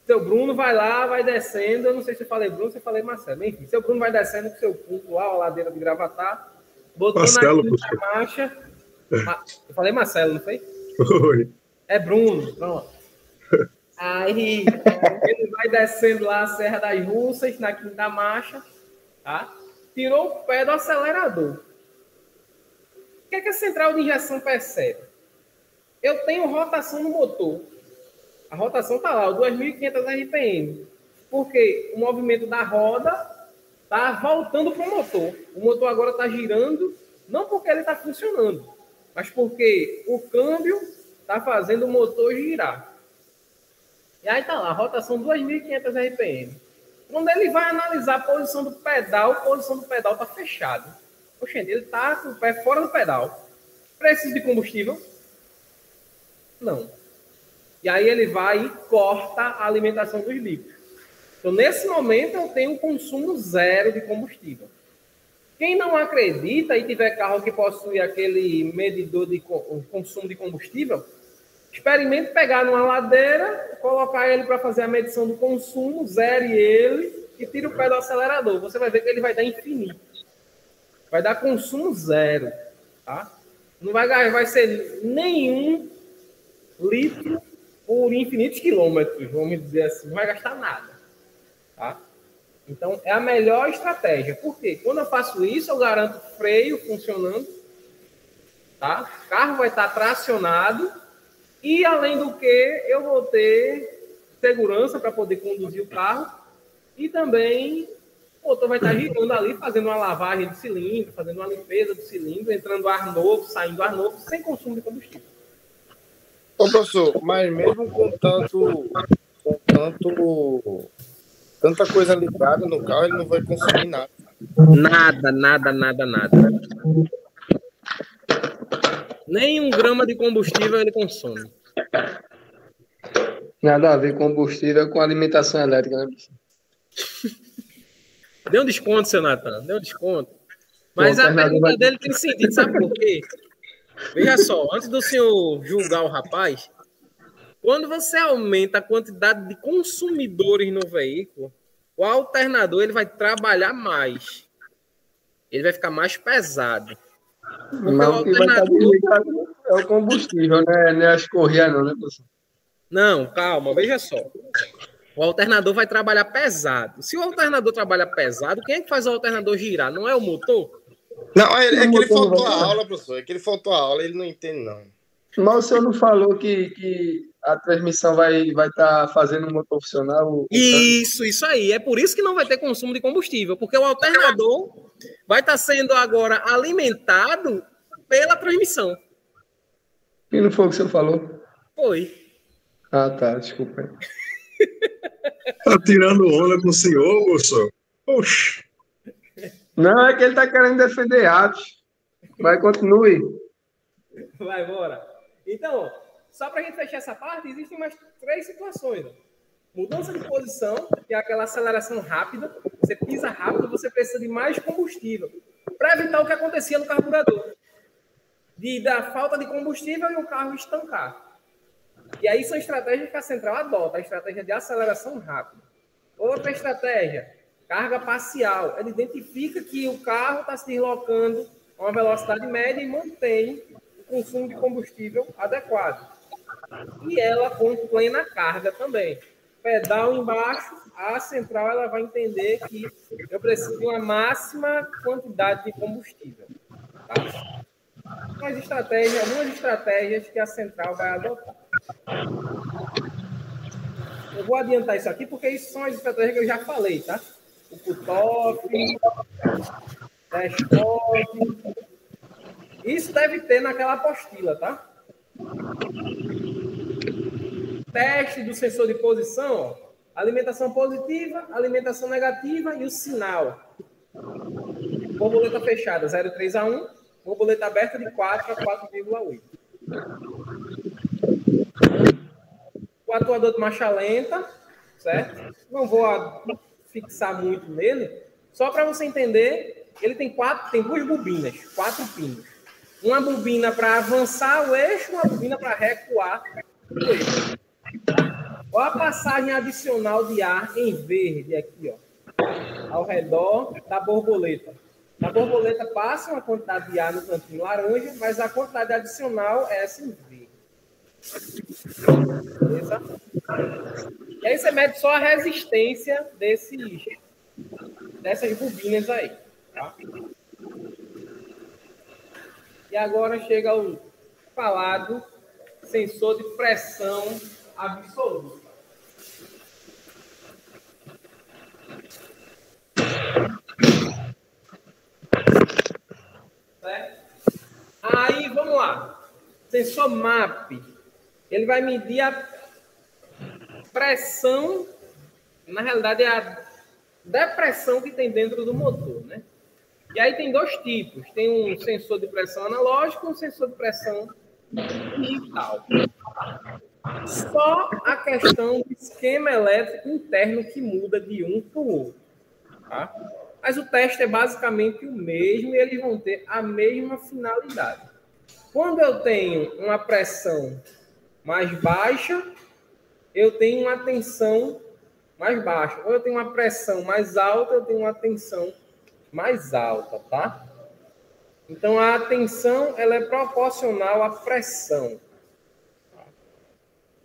Seu Bruno vai lá, vai descendo. Eu não sei se eu falei Bruno, se eu falei Marcelo. Enfim, seu Bruno vai descendo com seu ponto lá, a ladeira de Gravatá. Botou Marcelo, na quinta marcha. Eu falei Marcelo, não foi? Foi. É Bruno, pronto. Aí ele vai descendo lá a Serra das Russas, na quinta marcha, tá? Tirou o pé do acelerador. O que é que a central de injeção percebe? Eu tenho rotação no motor. A rotação está lá, o 2.500 RPM. Porque o movimento da roda está voltando para o motor. O motor agora está girando, não porque ele está funcionando, mas porque o câmbio está fazendo o motor girar. E aí está lá, rotação 2.500 RPM. Quando ele vai analisar a posição do pedal está fechada. Poxa, ele está com o pé fora do pedal. Precisa de combustível? Não. E aí ele vai e corta a alimentação dos bicos. Então, nesse momento, eu tenho um consumo zero de combustível. Quem não acredita e tiver carro que possui aquele medidor de consumo de combustível, experimente pegar numa ladeira, colocar ele para fazer a medição do consumo, zere ele e tira o pé do acelerador. Você vai ver que ele vai dar infinito. Vai dar consumo zero. Tá? Não vai ser nenhum litro por infinitos quilômetros, vamos dizer assim. Não vai gastar nada. Tá? Então, é a melhor estratégia. Por quê? Quando eu faço isso, eu garanto freio funcionando. Tá? O carro vai estar tracionado. E, além do que, eu vou ter segurança para poder conduzir o carro. E também o motor vai estar girando ali, fazendo uma lavagem de cilindro, fazendo uma limpeza do cilindro, entrando ar novo, saindo ar novo, sem consumo de combustível. Ô, professor, mas mesmo com tanta coisa ligada no carro, ele não vai consumir nada. Nada. Nem 1 grama de combustível ele consome. Nada a ver combustível com alimentação elétrica, né? Deu um desconto, seu Natan. Deu um desconto. Mas a pergunta dele tem sentido, sabe por quê? Veja só, antes do senhor julgar o rapaz, quando você aumenta a quantidade de consumidores no veículo, o alternador ele vai trabalhar mais. Ele vai ficar mais pesado. Mas o que vai estar desligado é o combustível, né? Não é as correias, não, né, professor? Não, calma, veja só. O alternador vai trabalhar pesado. Se o alternador trabalha pesado, quem é que faz o alternador girar? Não é o motor? Não, é que ele faltou a aula, professor. É que ele faltou a aula, ele não entende, não. Mas o senhor não falou que a transmissão vai estar fazendo o motor funcionar? Isso aí. É por isso que não vai ter consumo de combustível, porque o alternador vai estar sendo agora alimentado pela transmissão. E não foi o que o senhor falou? Foi. Ah, tá. Desculpa. Tá tirando onda com o senhor, moço? Oxi. Não, é que ele tá querendo defender atos. Vai, continue. Vai embora. Então, só para a gente fechar essa parte, existem mais 3 situações. Mudança de posição, que é aquela aceleração rápida. Você pisa rápido, você precisa de mais combustível para evitar o que acontecia no carburador. Da falta de combustível e o carro estancar. E aí são estratégias que a central adota, a estratégia de aceleração rápida. Outra estratégia, carga parcial. Ela identifica que o carro está se deslocando a uma velocidade média e mantém o consumo de combustível adequado. E ela com plena carga também. Pedal embaixo, a central ela vai entender que eu preciso de uma máxima quantidade de combustível. Tá? Algumas estratégias que a central vai adotar. Eu vou adiantar isso aqui, porque isso são as estratégias que eu já falei, tá? O cut-off, dash-off. Isso deve ter naquela apostila, tá? Teste do sensor de posição, ó. Alimentação positiva, alimentação negativa e o sinal. Borboleta fechada, 0,3 a 1. Borboleta aberta de 4 a 4,8. O atuador de marcha lenta, certo? Não vou fixar muito nele. Só para você entender, ele tem 2 bobinas, 4 pinos. Uma bobina para avançar o eixo, uma bobina para recuar o eixo. Olha a passagem adicional de ar em verde aqui, ó, ao redor da borboleta. Na borboleta passa uma quantidade de ar no cantinho laranja, mas a quantidade adicional é essa em verde. Beleza? E aí você mede só a resistência dessas bobinas aí. Tá? E agora chega o falado sensor de pressão absoluta. Certo? Aí, vamos lá. Sensor MAP. Ele vai medir a pressão, na realidade é a depressão que tem dentro do motor, né? E aí tem 2 tipos. Tem um sensor de pressão analógico e um sensor de pressão digital. Só a questão do esquema elétrico interno que muda de um para o outro. Tá? Mas o teste é basicamente o mesmo e eles vão ter a mesma finalidade. Quando eu tenho uma pressão mais baixa, eu tenho uma tensão mais baixa. Ou eu tenho uma pressão mais alta, eu tenho uma tensão mais alta, tá? Então, a tensão ela é proporcional à pressão.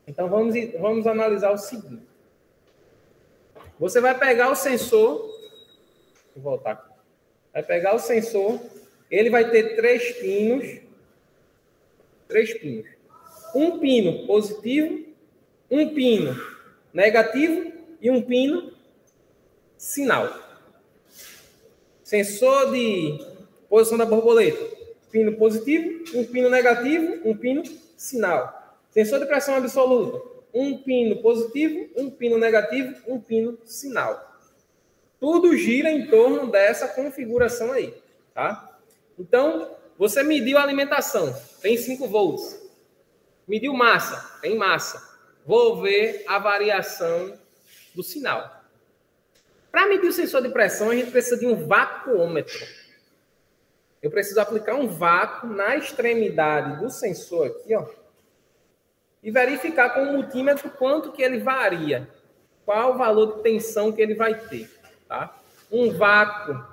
Então, vamos analisar o seguinte. Você vai pegar o sensor... Vou voltar aqui. Vai pegar o sensor, ele vai ter 3 pinos. 3 pinos. Um pino positivo, um pino negativo e um pino sinal. Sensor de posição da borboleta. Pino positivo, um pino negativo, um pino sinal. Sensor de pressão absoluta. Um pino positivo, um pino negativo, um pino sinal. Tudo gira em torno dessa configuração aí, tá? Então, você mediu a alimentação, tem 5 volts. Mediu massa, tem massa. Vou ver a variação do sinal. Para medir o sensor de pressão, a gente precisa de um vacuômetro. Eu preciso aplicar um vácuo na extremidade do sensor aqui, ó, e verificar com o multímetro quanto que ele varia, qual o valor de tensão que ele vai ter, tá? Um vácuo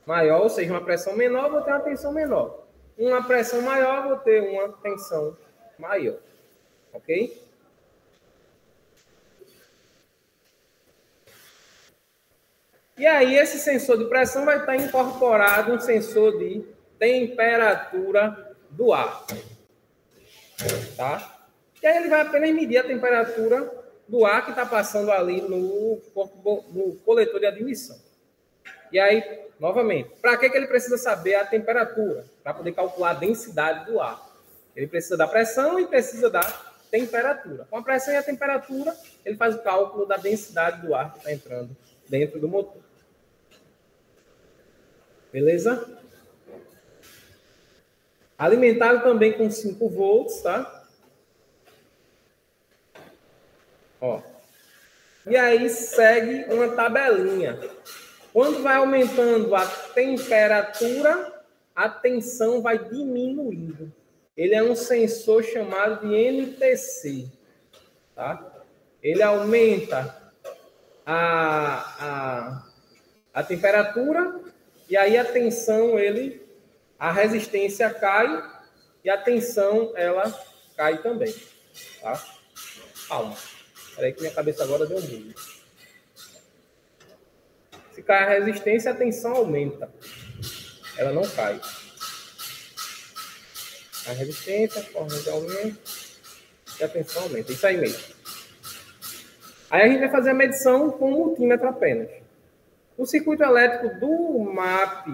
maior, ou seja, uma pressão menor, vou ter uma tensão menor. Uma pressão maior, vou ter uma tensão maior, ok? E aí, esse sensor de pressão vai estar incorporado um sensor de temperatura do ar, tá? E aí ele vai apenas medir a temperatura do ar que está passando ali no coletor de admissão. E aí, novamente, para que ele precisa saber a temperatura? Para poder calcular a densidade do ar. Ele precisa da pressão e precisa da temperatura. Com a pressão e a temperatura, ele faz o cálculo da densidade do ar que está entrando dentro do motor. Beleza? Alimentado também com 5 volts, tá? Ó. E aí segue uma tabelinha. Quando vai aumentando a temperatura, a tensão vai diminuindo. Ele é um sensor chamado de NTC. Tá? Ele aumenta a temperatura e aí a tensão, a resistência cai e a tensão, ela cai também. Tá? Calma. Espera aí que minha cabeça agora deu um bug. Se cai a resistência, a tensão aumenta. Ela não cai. A resistência, a corrente aumenta e a tensão aumenta. Isso aí mesmo. Aí a gente vai fazer a medição com um multímetro apenas. O circuito elétrico do MAP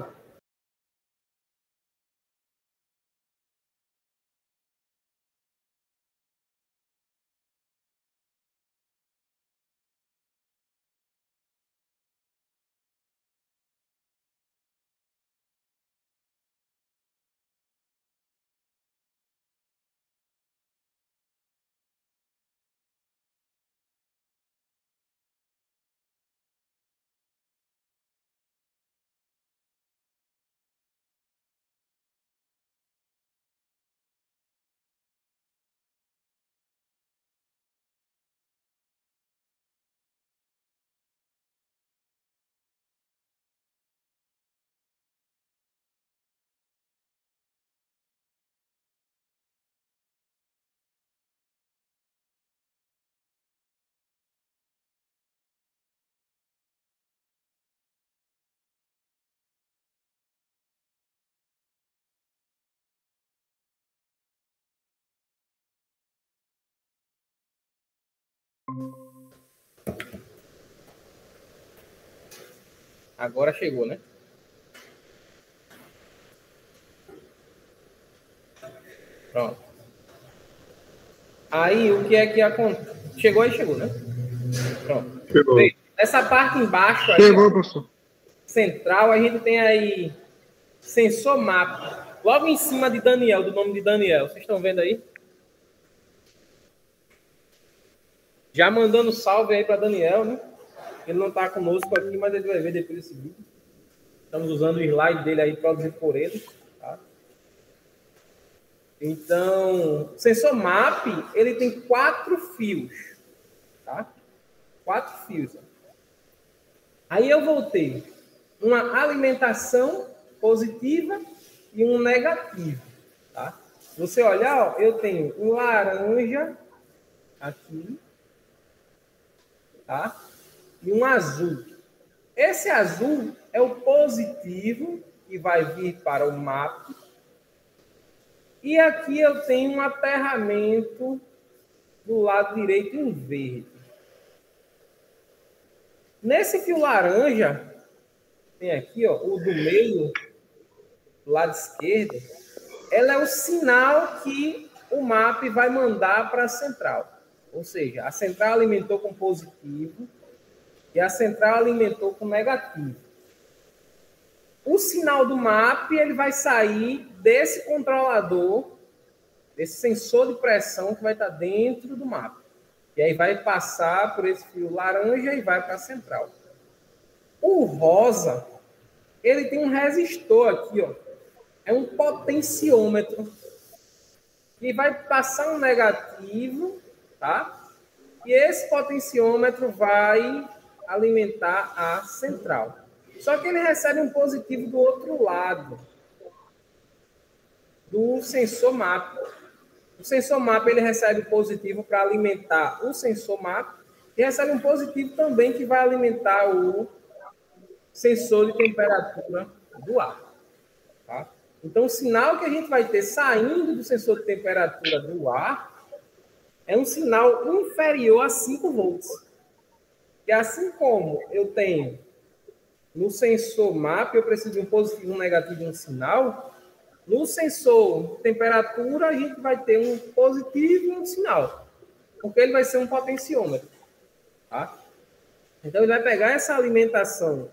agora chegou, né? Pronto. Aí, o que é que acontece? Chegou, né? Pronto. Chegou. Essa parte embaixo aí, Chegou, professor. central, a gente tem aí sensor MAP. Logo em cima de Daniel, do nome de Daniel. Vocês estão vendo aí? Já mandando salve aí para Daniel, né? Ele não está conosco aqui, mas ele vai ver depois desse vídeo. Estamos usando o slide dele aí, produzido por ele. Tá? Então, o sensor MAP, ele tem 4 fios. Tá? 4 fios. Ó. Aí eu vou ter uma alimentação positiva e um negativo. Tá? Se você olhar, ó, eu tenho um laranja aqui. Tá? E um azul. Esse azul é o positivo que vai vir para o MAP. E aqui eu tenho um aterramento do lado direito em verde. Nesse fio laranja, tem aqui, ó, o do meio, do lado esquerdo, ela é o sinal que o MAP vai mandar para a central. Ou seja, a central alimentou com positivo e a central alimentou com negativo. O sinal do MAP, ele vai sair desse controlador, desse sensor de pressão que vai estar dentro do MAP. E aí vai passar por esse fio laranja e vai para a central. O rosa, ele tem um resistor aqui, ó. É um potenciômetro. Que vai passar um negativo, tá? E esse potenciômetro vai alimentar a central. Só que ele recebe um positivo do outro lado do sensor MAP. O sensor MAP, ele recebe positivo para alimentar o sensor MAP e recebe um positivo também que vai alimentar o sensor de temperatura do ar. Tá? Então, o sinal que a gente vai ter saindo do sensor de temperatura do ar é um sinal inferior a 5 volts. E assim como eu tenho no sensor MAP, eu preciso de um positivo, um negativo e um sinal. No sensor temperatura, a gente vai ter um positivo e um sinal. Porque ele vai ser um potenciômetro. Tá? Então, ele vai pegar essa alimentação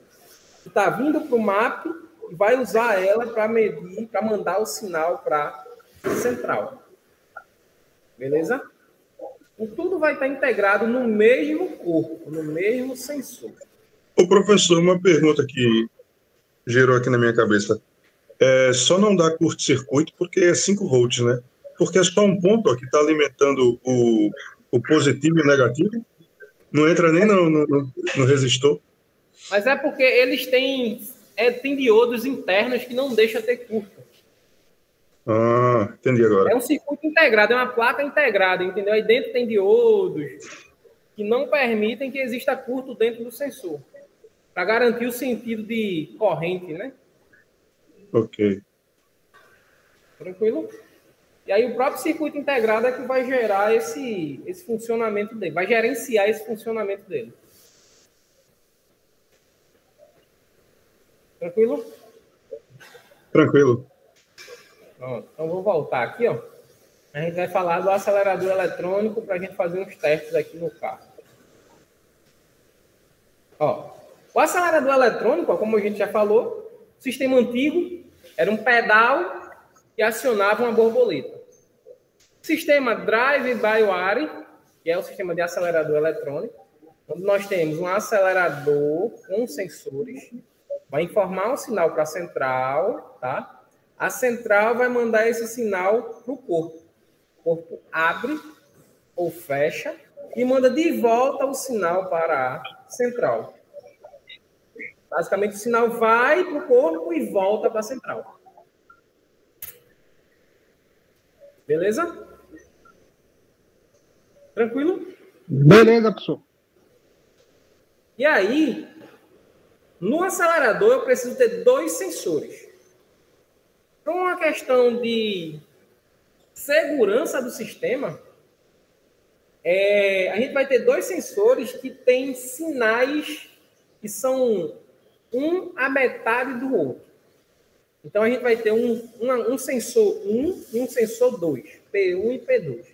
que está vindo para o MAP e vai usar ela para medir, para mandar o sinal para a central. Beleza? Tudo vai estar integrado no mesmo corpo, no mesmo sensor. Ô, professor, uma pergunta que gerou aqui na minha cabeça. Só não dá curto-circuito porque é 5 volts, né? Porque é só um ponto ó, que está alimentando o positivo e o negativo. Não entra nem no resistor. Mas é porque eles têm diodos internos que não deixam ter curto. Ah, entendi agora. É um circuito integrado, é uma placa integrada, entendeu? Aí dentro tem diodos que não permitem que exista curto dentro do sensor, para garantir o sentido de corrente, né? Ok. Tranquilo? E aí o próprio circuito integrado é que vai gerar esse funcionamento dele, vai gerenciar esse funcionamento dele. Tranquilo? Tranquilo. Pronto. Então vou voltar aqui, ó. A gente vai falar do acelerador eletrônico para a gente fazer uns testes aqui no carro. Ó, o acelerador eletrônico, ó, como a gente já falou, sistema antigo, era um pedal que acionava uma borboleta. Sistema drive-by-wire, que é o sistema de acelerador eletrônico, onde nós temos um acelerador com sensores, vai informar um sinal para a central, tá? A central vai mandar esse sinal para o corpo. O corpo abre ou fecha e manda de volta o sinal para a central. Basicamente, o sinal vai para o corpo e volta para a central. Beleza? Tranquilo? Beleza, professor. E aí, no acelerador, eu preciso ter 2 sensores. Por uma questão de segurança do sistema, a gente vai ter 2 sensores que têm sinais que são um a metade do outro. Então, a gente vai ter um sensor 1 e um sensor 2, P1 e P2.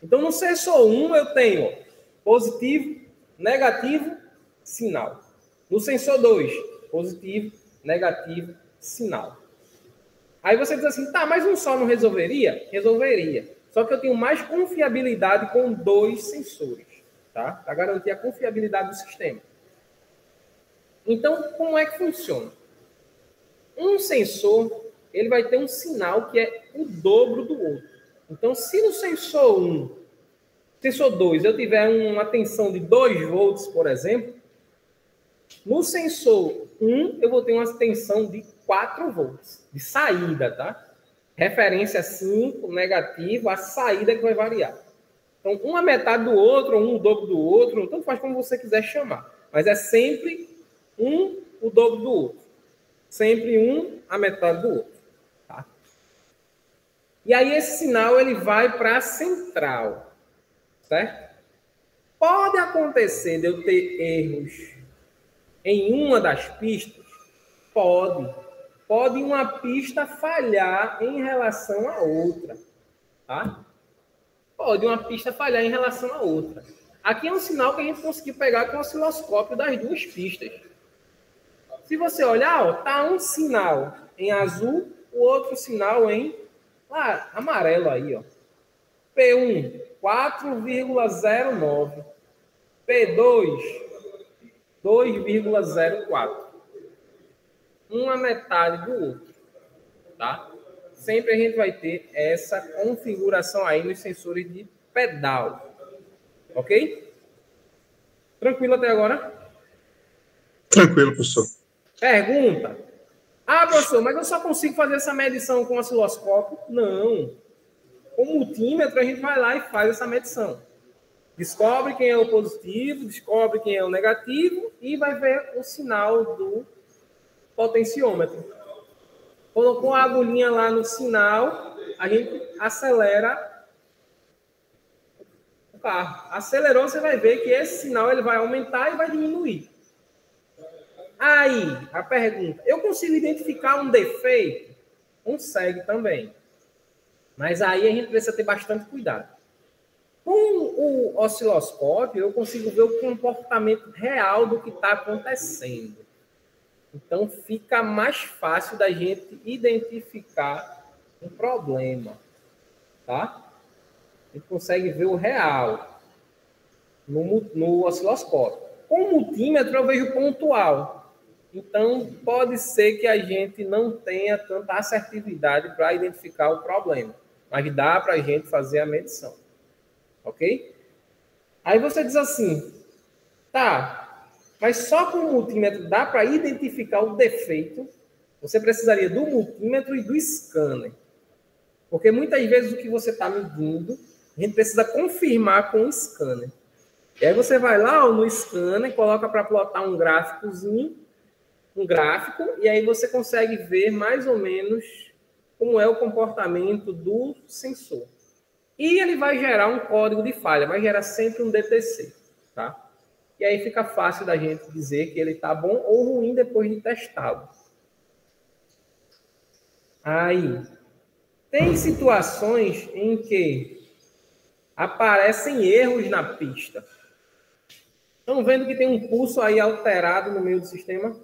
Então, no sensor 1, eu tenho positivo, negativo, sinal. No sensor 2, positivo, negativo, sinal. Aí você diz assim, tá, mas um só não resolveria? Resolveria. Só que eu tenho mais confiabilidade com 2 sensores, tá? Para garantir a confiabilidade do sistema. Então, como é que funciona? Um sensor, ele vai ter um sinal que é o dobro do outro. Então, se no sensor 1, sensor 2, eu tiver uma tensão de 2 volts, por exemplo, no sensor 1, eu vou ter uma tensão de 4 volts, de saída, tá? Referência 5, negativo, a saída que vai variar. Então, uma metade do outro, ou um dobro do outro, tanto faz como você quiser chamar. Mas é sempre o dobro do outro. Sempre a metade do outro. Tá? E aí, esse sinal ele vai para a central. Certo? Pode acontecer de eu ter erros em uma das pistas? Pode. Pode uma pista falhar em relação à outra. Tá? Pode uma pista falhar em relação à outra. Aqui é um sinal que a gente conseguiu pegar com o osciloscópio das 2 pistas. Se você olhar, ó, tá um sinal em azul, o outro sinal em amarelo aí, ó. P1, 4,09. P2, 2,04. Uma metade do outro, tá? Sempre a gente vai ter essa configuração aí nos sensores de pedal. Ok? Tranquilo até agora? Tranquilo, professor. Pergunta. Ah, professor, mas eu só consigo fazer essa medição com osciloscópio? Não. Com multímetro, a gente vai lá e faz essa medição. Descobre quem é o positivo, descobre quem é o negativo e vai ver o sinal do potenciômetro. Colocou a agulhinha lá no sinal, a gente acelera o carro. Acelerou, você vai ver que esse sinal ele vai aumentar e vai diminuir. Aí, a pergunta, eu consigo identificar um defeito? Consegue também. Mas aí a gente precisa ter bastante cuidado. Com o osciloscópio, eu consigo ver o comportamento real do que está acontecendo. Então, fica mais fácil da gente identificar um problema. Tá? A gente consegue ver o real. no osciloscópio. Com o multímetro eu vejo pontual. Então, pode ser que a gente não tenha tanta assertividade para identificar o problema. Mas dá para a gente fazer a medição. Ok? Aí você diz assim, tá, mas só com o multímetro dá para identificar o defeito? Você precisaria do multímetro e do scanner. Porque muitas vezes o que você está medindo, a gente precisa confirmar com o scanner. E aí você vai lá no scanner, coloca para plotar um gráficozinho, e aí você consegue ver mais ou menos como é o comportamento do sensor. E ele vai gerar um código de falha, vai gerar sempre um DTC, tá? E aí fica fácil da gente dizer que ele está bom ou ruim depois de testá-lo. Aí, tem situações em que aparecem erros na pista. Estão vendo que tem um pulso aí alterado no meio do sistema?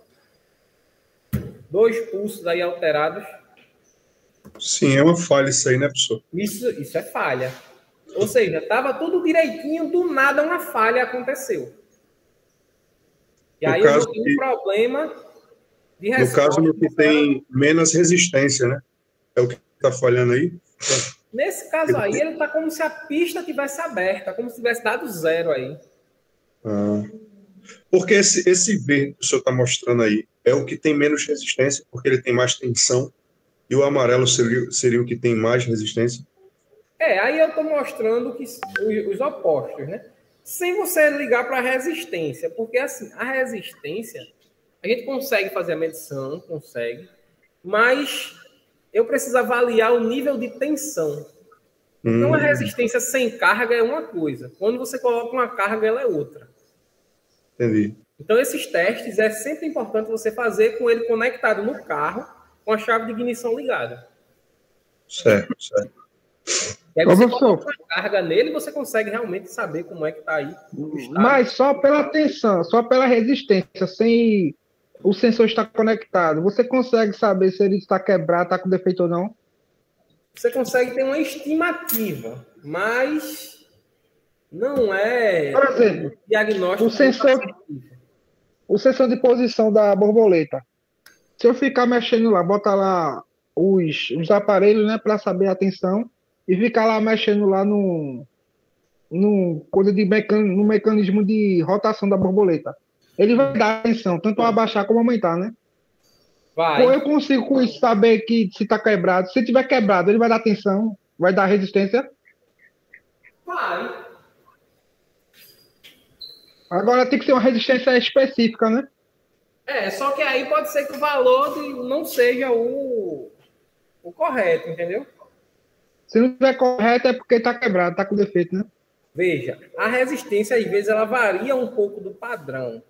2 pulsos aí alterados. Sim, é uma falha isso aí, né, professor? Isso é falha. Ou seja, estava tudo direitinho, do nada uma falha aconteceu. E aí eu vou ter um problema de resposta. No caso, no que tem menos resistência, né? É o que está falhando aí? Nesse caso aí, ele está como se a pista tivesse aberta, como se tivesse dado 0 aí. Porque esse verde que o senhor está mostrando aí é o que tem menos resistência, porque ele tem mais tensão, e o amarelo seria o que tem mais resistência? Aí eu estou mostrando que os opostos, né? Sem você ligar para a resistência, porque assim, a resistência, a gente consegue fazer a medição, mas eu preciso avaliar o nível de tensão. Então, a resistência sem carga é uma coisa. Quando você coloca uma carga, ela é outra. Entendi. Então, esses testes é sempre importante você fazer com ele conectado no carro, com a chave de ignição ligada. Certo. E aí você coloca uma carga nele e você consegue realmente saber como é que está aí. Mas só pela tensão, só pela resistência, sem o sensor estar conectado, você consegue saber se ele está quebrado, está com defeito ou não? Você consegue ter uma estimativa, mas não é, por exemplo, diagnóstico. O sensor de posição da borboleta. Se eu ficar mexendo lá, botar lá os aparelhos, né, para saber a tensão, e ficar lá mexendo lá no mecanismo de rotação da borboleta, ele vai dar tensão, tanto abaixar como aumentar, né? Vai. Ou eu consigo com isso saber que se está quebrado. Se tiver quebrado, ele vai dar tensão, vai dar resistência? Vai. Agora tem que ser uma resistência específica, né? Só que aí pode ser que o valor não seja o correto, entendeu? Se não tiver correto é porque está quebrado, está com defeito, né? Veja, a resistência às vezes ela varia um pouco do padrão.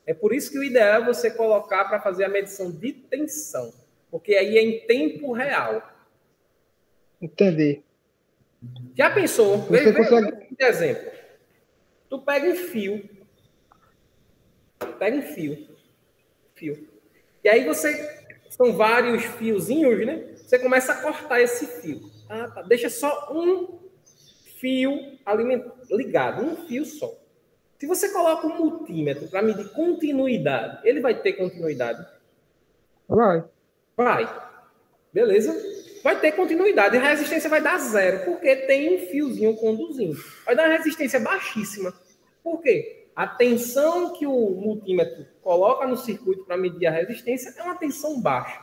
É por isso que o ideal é você colocar para fazer a medição de tensão, porque aí é em tempo real. Entendi. Já pensou? Você consegue... Por exemplo, tu pega um fio. E aí são vários fiozinhos, né? Você começa a cortar esse fio. Tá. Deixa só um fio ligado, um fio só. Se você coloca um multímetro para medir continuidade, ele vai ter continuidade? Vai. Beleza? Vai ter continuidade. A resistência vai dar 0, porque tem um fiozinho conduzindo. Vai dar uma resistência baixíssima. Por quê? A tensão que o multímetro coloca no circuito para medir a resistência é uma tensão baixa.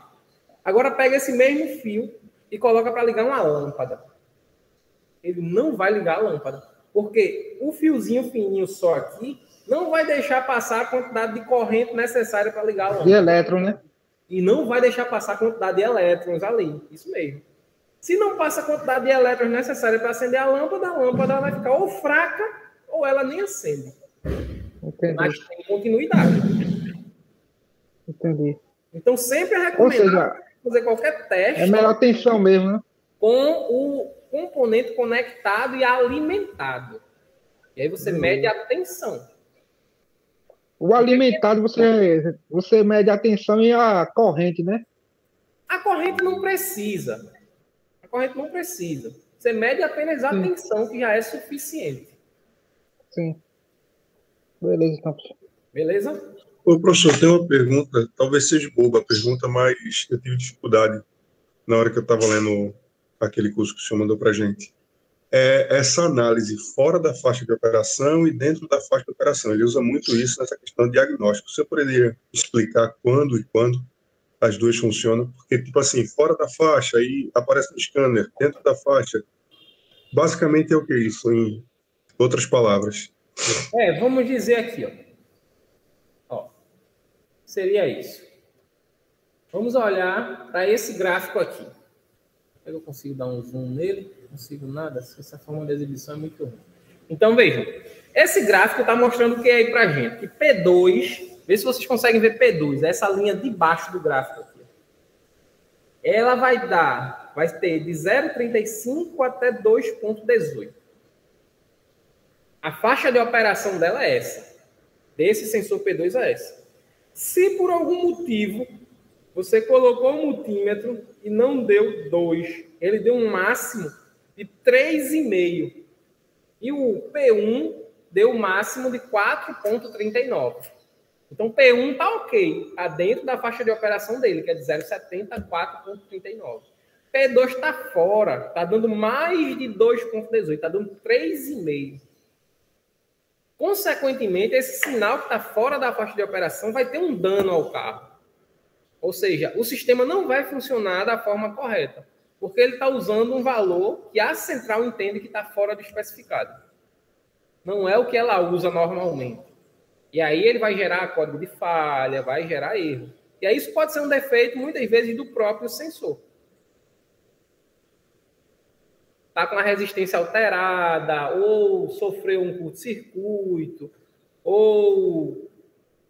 Agora pega esse mesmo fio e coloca para ligar uma lâmpada. Ele não vai ligar a lâmpada. Porque o fiozinho fininho só aqui não vai deixar passar a quantidade de corrente necessária para ligar a lâmpada. De elétron, né? E não vai deixar passar a quantidade de elétrons ali. Isso mesmo. Se não passa a quantidade de elétrons necessária para acender a lâmpada vai ficar ou fraca ou ela nem acende. Entendi. Mas tem continuidade. Entendi. Então sempre é recomendado fazer qualquer teste. É melhor tensão mesmo, né? Com o componente conectado e alimentado. E aí você mede a tensão. O alimentado, você mede a tensão e a corrente, né? A corrente não precisa. Você mede apenas a tensão, que já é suficiente. Sim. Beleza, então. Beleza? Ô, professor, tem uma pergunta, talvez seja boba a pergunta, mas eu tive dificuldade na hora que eu estava lendo aquele curso que o senhor mandou para a gente. Essa análise fora da faixa de operação e dentro da faixa de operação. Ele usa muito isso nessa questão de diagnóstico. Você poderia explicar quando e quando as duas funcionam? Porque, tipo assim, fora da faixa, aí aparece no scanner, dentro da faixa. Basicamente é o que isso, em outras palavras. Vamos dizer aqui, ó. Seria isso. Vamos olhar para esse gráfico aqui. Eu consigo dar um zoom nele? Não consigo nada. Essa forma de exibição é muito ruim. Então, vejam. Esse gráfico está mostrando o que é aí para a gente? Que P2, vê se vocês conseguem ver P2, essa linha de baixo do gráfico aqui. Ela vai ter de 0,35 até 2,18. A faixa de operação dela é essa. Desse sensor P2 é essa. Se por algum motivo você colocou um multímetro e não deu 2, ele deu um máximo de 3,5. E o P1 deu um máximo de 4,39. Então, P1 está ok. Está dentro da faixa de operação dele, que é de 0,70 a 4,39. P2 está fora. Está dando mais de 2,18. Está dando 3,5. Consequentemente, esse sinal que está fora da faixa de operação vai ter um dano ao carro. Ou seja, o sistema não vai funcionar da forma correta, porque ele está usando um valor que a central entende que está fora do especificado. Não é o que ela usa normalmente. E aí ele vai gerar código de falha, vai gerar erro. E aí isso pode ser um defeito, muitas vezes, do próprio sensor. Está com a resistência alterada, ou sofreu um curto-circuito, ou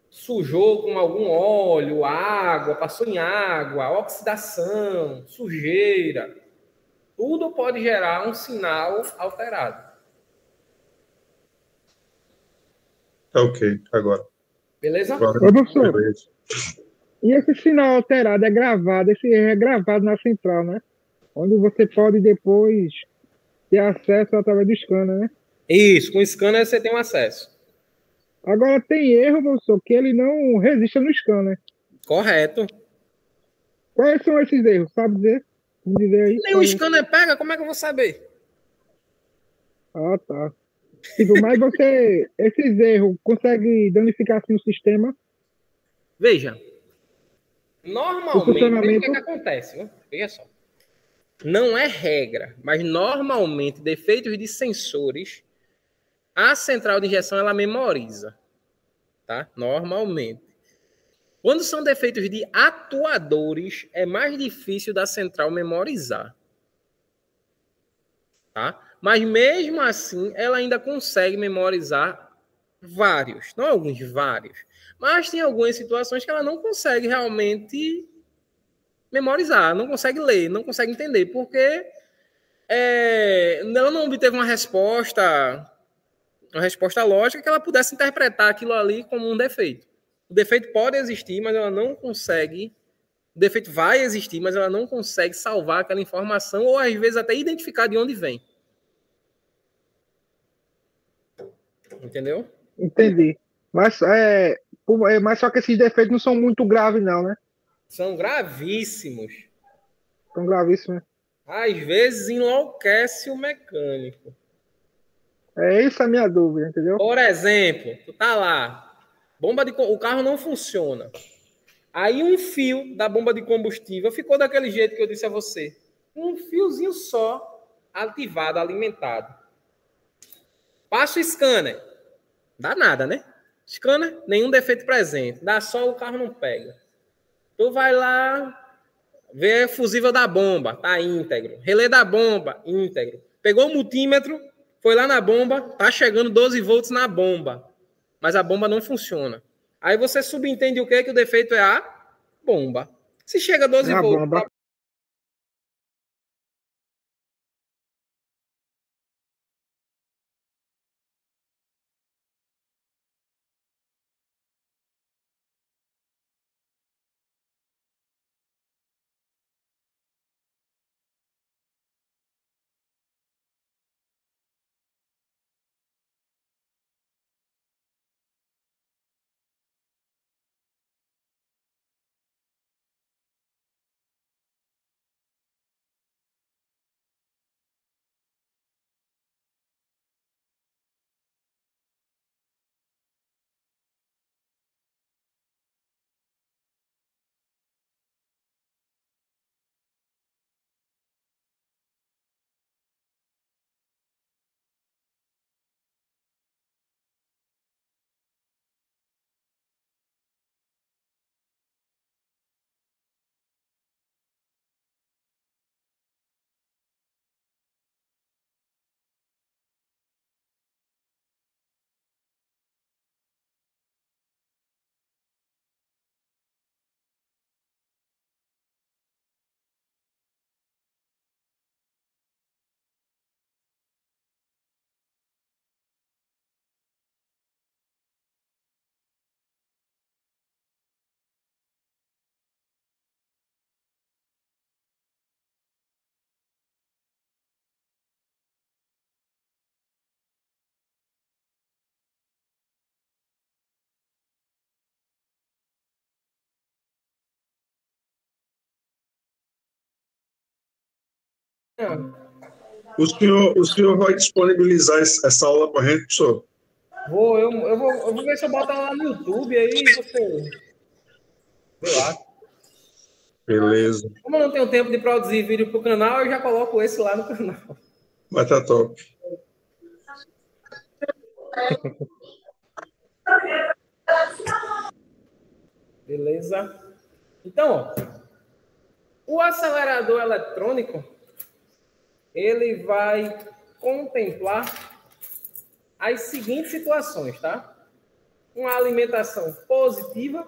sujou com algum óleo, água, passou em água, oxidação, sujeira. Tudo pode gerar um sinal alterado. Tá ok, agora. Beleza? Agora, Ô, professor, beleza. e esse sinal alterado é gravado, esse erro é gravado na central, né? Onde você pode depois ter acesso através do scanner, né? Isso, com o scanner você tem um acesso. Agora tem erro, professor, que ele não resiste no scanner. Correto. Quais são esses erros? Sabe dizer? Vamos dizer aí. Nem o scanner pega, como é que eu vou saber? Ah, tá. Tipo, mas você, esses erros, consegue danificar assim o sistema? Veja, O normalmente, veja o funcionamento? que acontece, viu? Veja só. Não é regra, mas normalmente defeitos de sensores, a central de injeção ela memoriza, tá? Normalmente. Quando são defeitos de atuadores, é mais difícil da central memorizar, tá? Mas mesmo assim, ela ainda consegue memorizar vários, não alguns, vários. Mas tem algumas situações que ela não consegue realmente memorizar, não consegue ler, não consegue entender, porque ela não obteve uma resposta lógica que ela pudesse interpretar aquilo ali como um defeito. O defeito pode existir, mas ela não consegue. O defeito vai existir, mas ela não consegue salvar aquela informação ou às vezes até identificar de onde vem. Entendeu? Entendi. Mas só que esses defeitos não são muito graves, não, né? São gravíssimos. São gravíssimos. Às vezes enlouquece o mecânico. É essa a minha dúvida, entendeu? Por exemplo, tu tá lá, o carro não funciona. Aí um fio da bomba de combustível ficou daquele jeito que eu disse a você. Um fiozinho só ativado, alimentado. Passa o scanner. Dá nada, né? Scanner, nenhum defeito presente. Dá só, o carro não pega. Tu vai lá, vê o fusível da bomba, tá íntegro. Relé da bomba, íntegro. Pegou o multímetro, foi lá na bomba, tá chegando 12 volts na bomba. Mas a bomba não funciona. Aí você subentende o quê? Que o defeito é a bomba. Se chega 12 volts Bomba. O senhor vai disponibilizar essa aula para a gente, professor? Eu vou ver se eu boto ela lá no YouTube, aí você vê lá. Beleza. Como eu não tenho tempo de produzir vídeo para o canal, eu já coloco esse lá no canal. Mas tá top. Beleza? Então, o acelerador eletrônico, ele vai contemplar as seguintes situações, tá? Uma alimentação positiva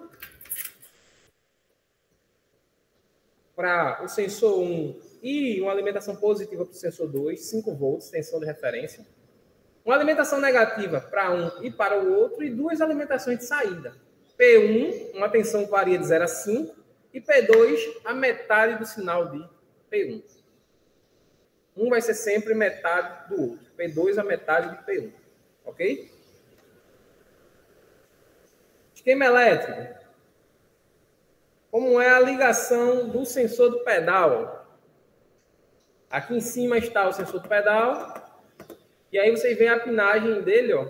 para o sensor 1 e uma alimentação positiva para o sensor 2, 5 volts, tensão de referência. Uma alimentação negativa para um e para o outro e duas alimentações de saída. P1, uma tensão que varia de 0 a 5, e P2, a metade do sinal de P1. Um vai ser sempre metade do outro. P2, a metade de P1. Ok? Esquema elétrico. Como é a ligação do sensor do pedal? Aqui em cima está o sensor do pedal. E aí vocês veem a pinagem dele, ó,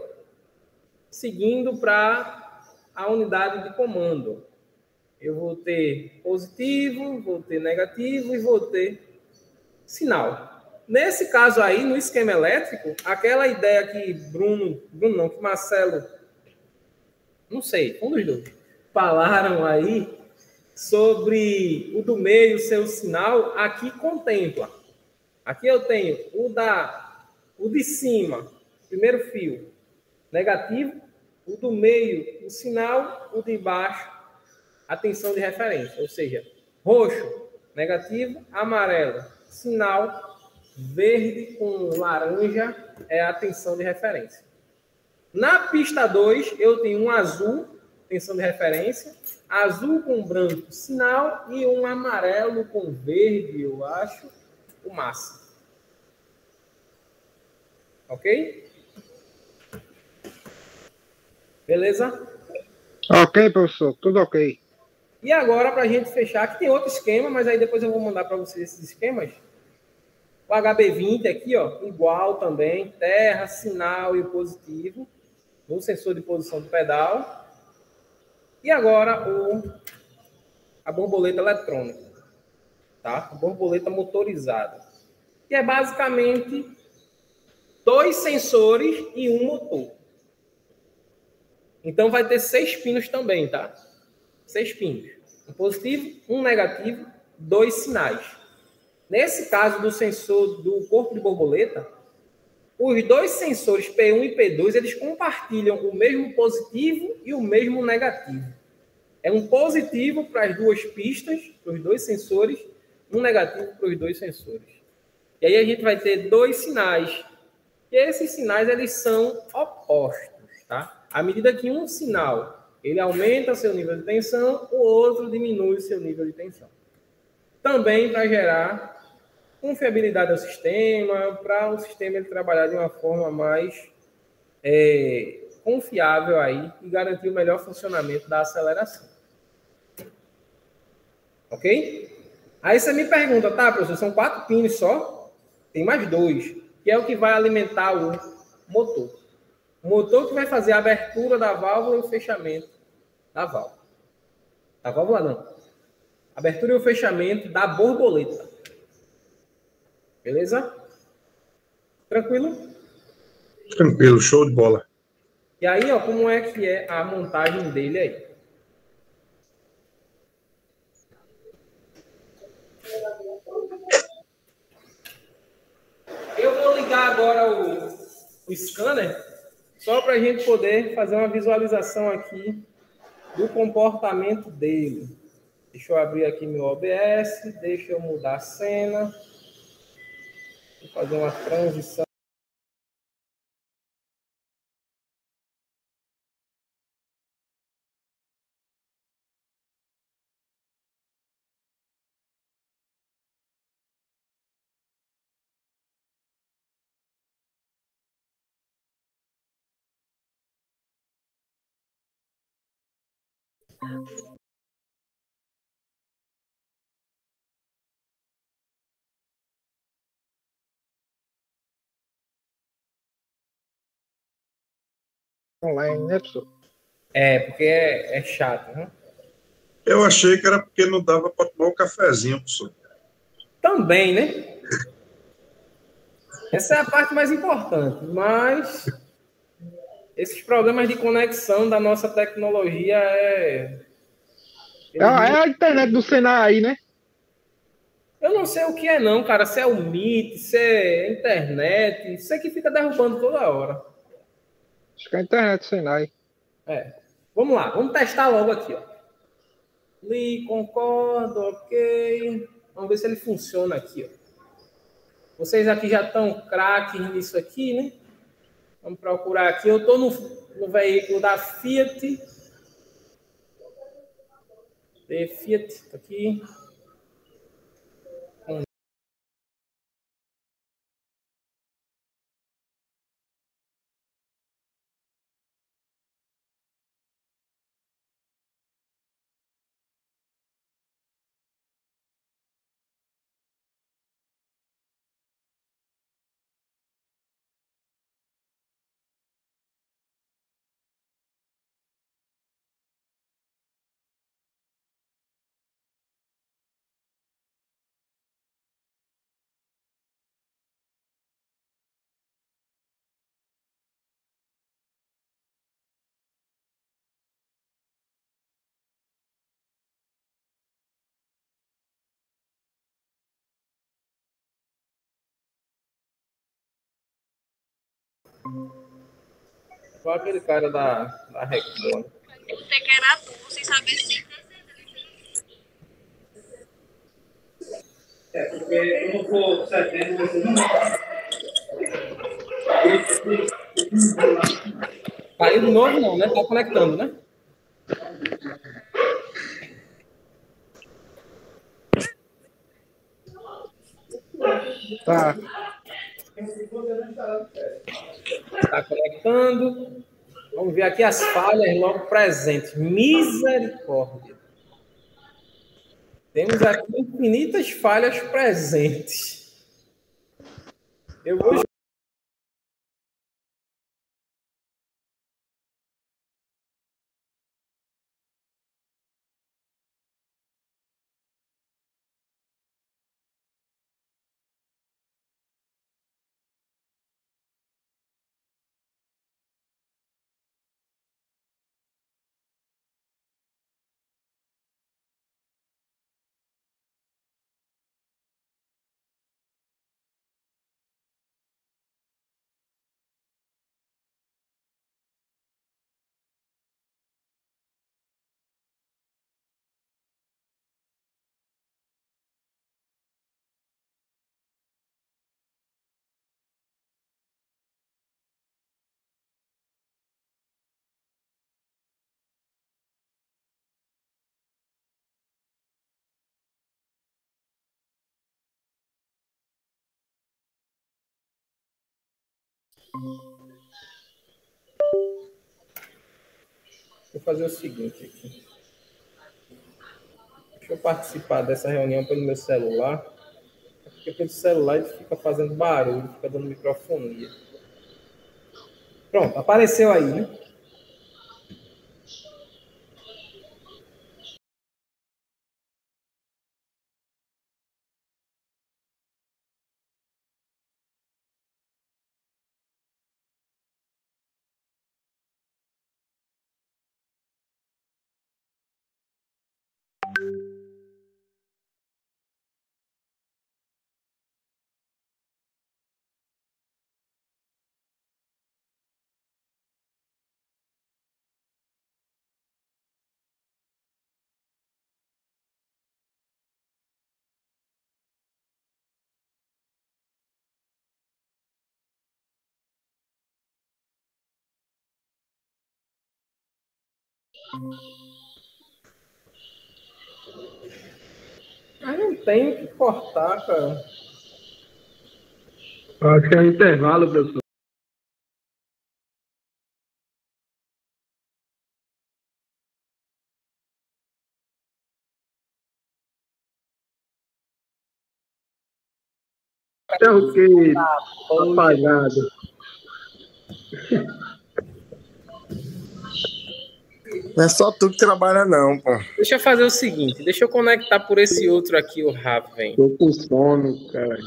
seguindo para a unidade de comando. Eu vou ter positivo, vou ter negativo e vou ter sinal. Nesse caso aí, no esquema elétrico, aquela ideia que que Marcelo, não sei, um dos dois, falaram aí sobre o do meio ser o sinal, aqui contempla. Aqui eu tenho o de cima, primeiro fio, negativo, o do meio, o sinal, o de baixo, a tensão de referência, ou seja, roxo, negativo, amarelo, sinal, verde com laranja é a tensão de referência. Na pista 2, eu tenho um azul, tensão de referência, azul com branco, sinal, e um amarelo com verde, eu acho, o máximo. Ok? Beleza? Ok, professor, tudo ok. E agora, para a gente fechar, aqui tem outro esquema, mas aí depois eu vou mandar para vocês esses esquemas. O HB20 aqui, ó, igual também, terra, sinal e positivo, no sensor de posição do pedal. E agora a borboleta eletrônica, tá? A borboleta motorizada. Que é basicamente 2 sensores e um motor. Então vai ter 6 pinos também, tá? 6 pinos. Um positivo, um negativo, 2 sinais. Nesse caso do sensor do corpo de borboleta, os dois sensores P1 e P2, eles compartilham o mesmo positivo e o mesmo negativo. É um positivo para as duas pistas, para os dois sensores, um negativo para os dois sensores. E aí a gente vai ter 2 sinais. E esses sinais, eles são opostos, tá? À medida que um sinal, ele aumenta seu nível de tensão, o outro diminui o seu nível de tensão. Também para gerar confiabilidade ao sistema, para o sistema ele trabalhar de uma forma mais confiável aí e garantir o melhor funcionamento da aceleração. Ok? Aí você me pergunta, tá, professor, são 4 pinos só? Tem mais 2, que é o que vai alimentar o motor. O motor que vai fazer a abertura da válvula e o fechamento da válvula. Da válvula não. Abertura e o fechamento da borboleta. Beleza? Tranquilo? Tranquilo, show de bola. E aí, ó, como é que é a montagem dele aí? Eu vou ligar agora o scanner só para a gente poder fazer uma visualização aqui do comportamento dele. Deixa eu abrir aqui meu OBS, deixa eu mudar a cena. Vou fazer uma transição. online, né, professor? Porque é chato, né? Eu achei que era porque não dava para tomar um cafezinho, professor. Também, né? Essa é a parte mais importante, mas esses problemas de conexão da nossa tecnologia É a internet do Senai aí, né? Eu não sei o que é não, cara. Se é o Meet, se é internet, isso é que fica derrubando toda hora. Acho que é a internet do Senai. Vamos lá, vamos testar logo aqui, ó. Li, concordo, ok. Vamos ver se ele funciona aqui, ó. Vocês aqui já estão craques nisso aqui, né? Vamos procurar aqui. Eu estou no veículo da Fiat. Fiat, tá aqui. Qual aquele cara da Record? Você quer a tu, sem saber se... Porque eu não for 70, você não caiu de novo não, né? Tá conectando, né? Tá. Tá conectando. Vamos ver aqui as falhas logo presentes. Misericórdia. Temos aqui infinitas falhas presentes. Eu vou... Vou fazer o seguinte aqui. Deixa eu participar dessa reunião pelo meu celular. Porque pelo celular ele fica fazendo barulho, fica dando microfonia. Pronto, apareceu aí, né? Mas não tem o que cortar, cara. Acho que é um intervalo, professor. É o que? Apagado. Não é só tu que trabalha, não, pô. Deixa eu fazer o seguinte, deixa eu conectar por esse outro aqui, o Raven. Tô com sono, cara.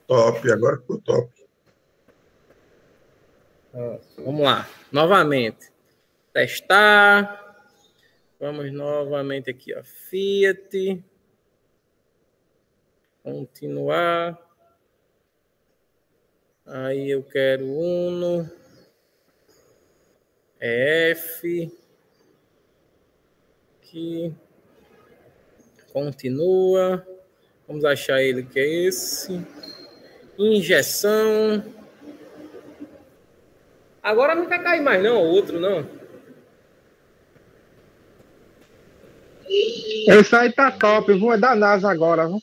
Top, agora ficou top. Vamos lá, novamente. Testar. Vamos novamente aqui, ó. Fiat. Continuar. Aí eu quero Uno. F. Aqui. Continua. Vamos achar ele que é esse. Injeção. Agora não quer cair mais, não. O outro, não. Esse aí tá top. Eu vou dar NASA agora, viu?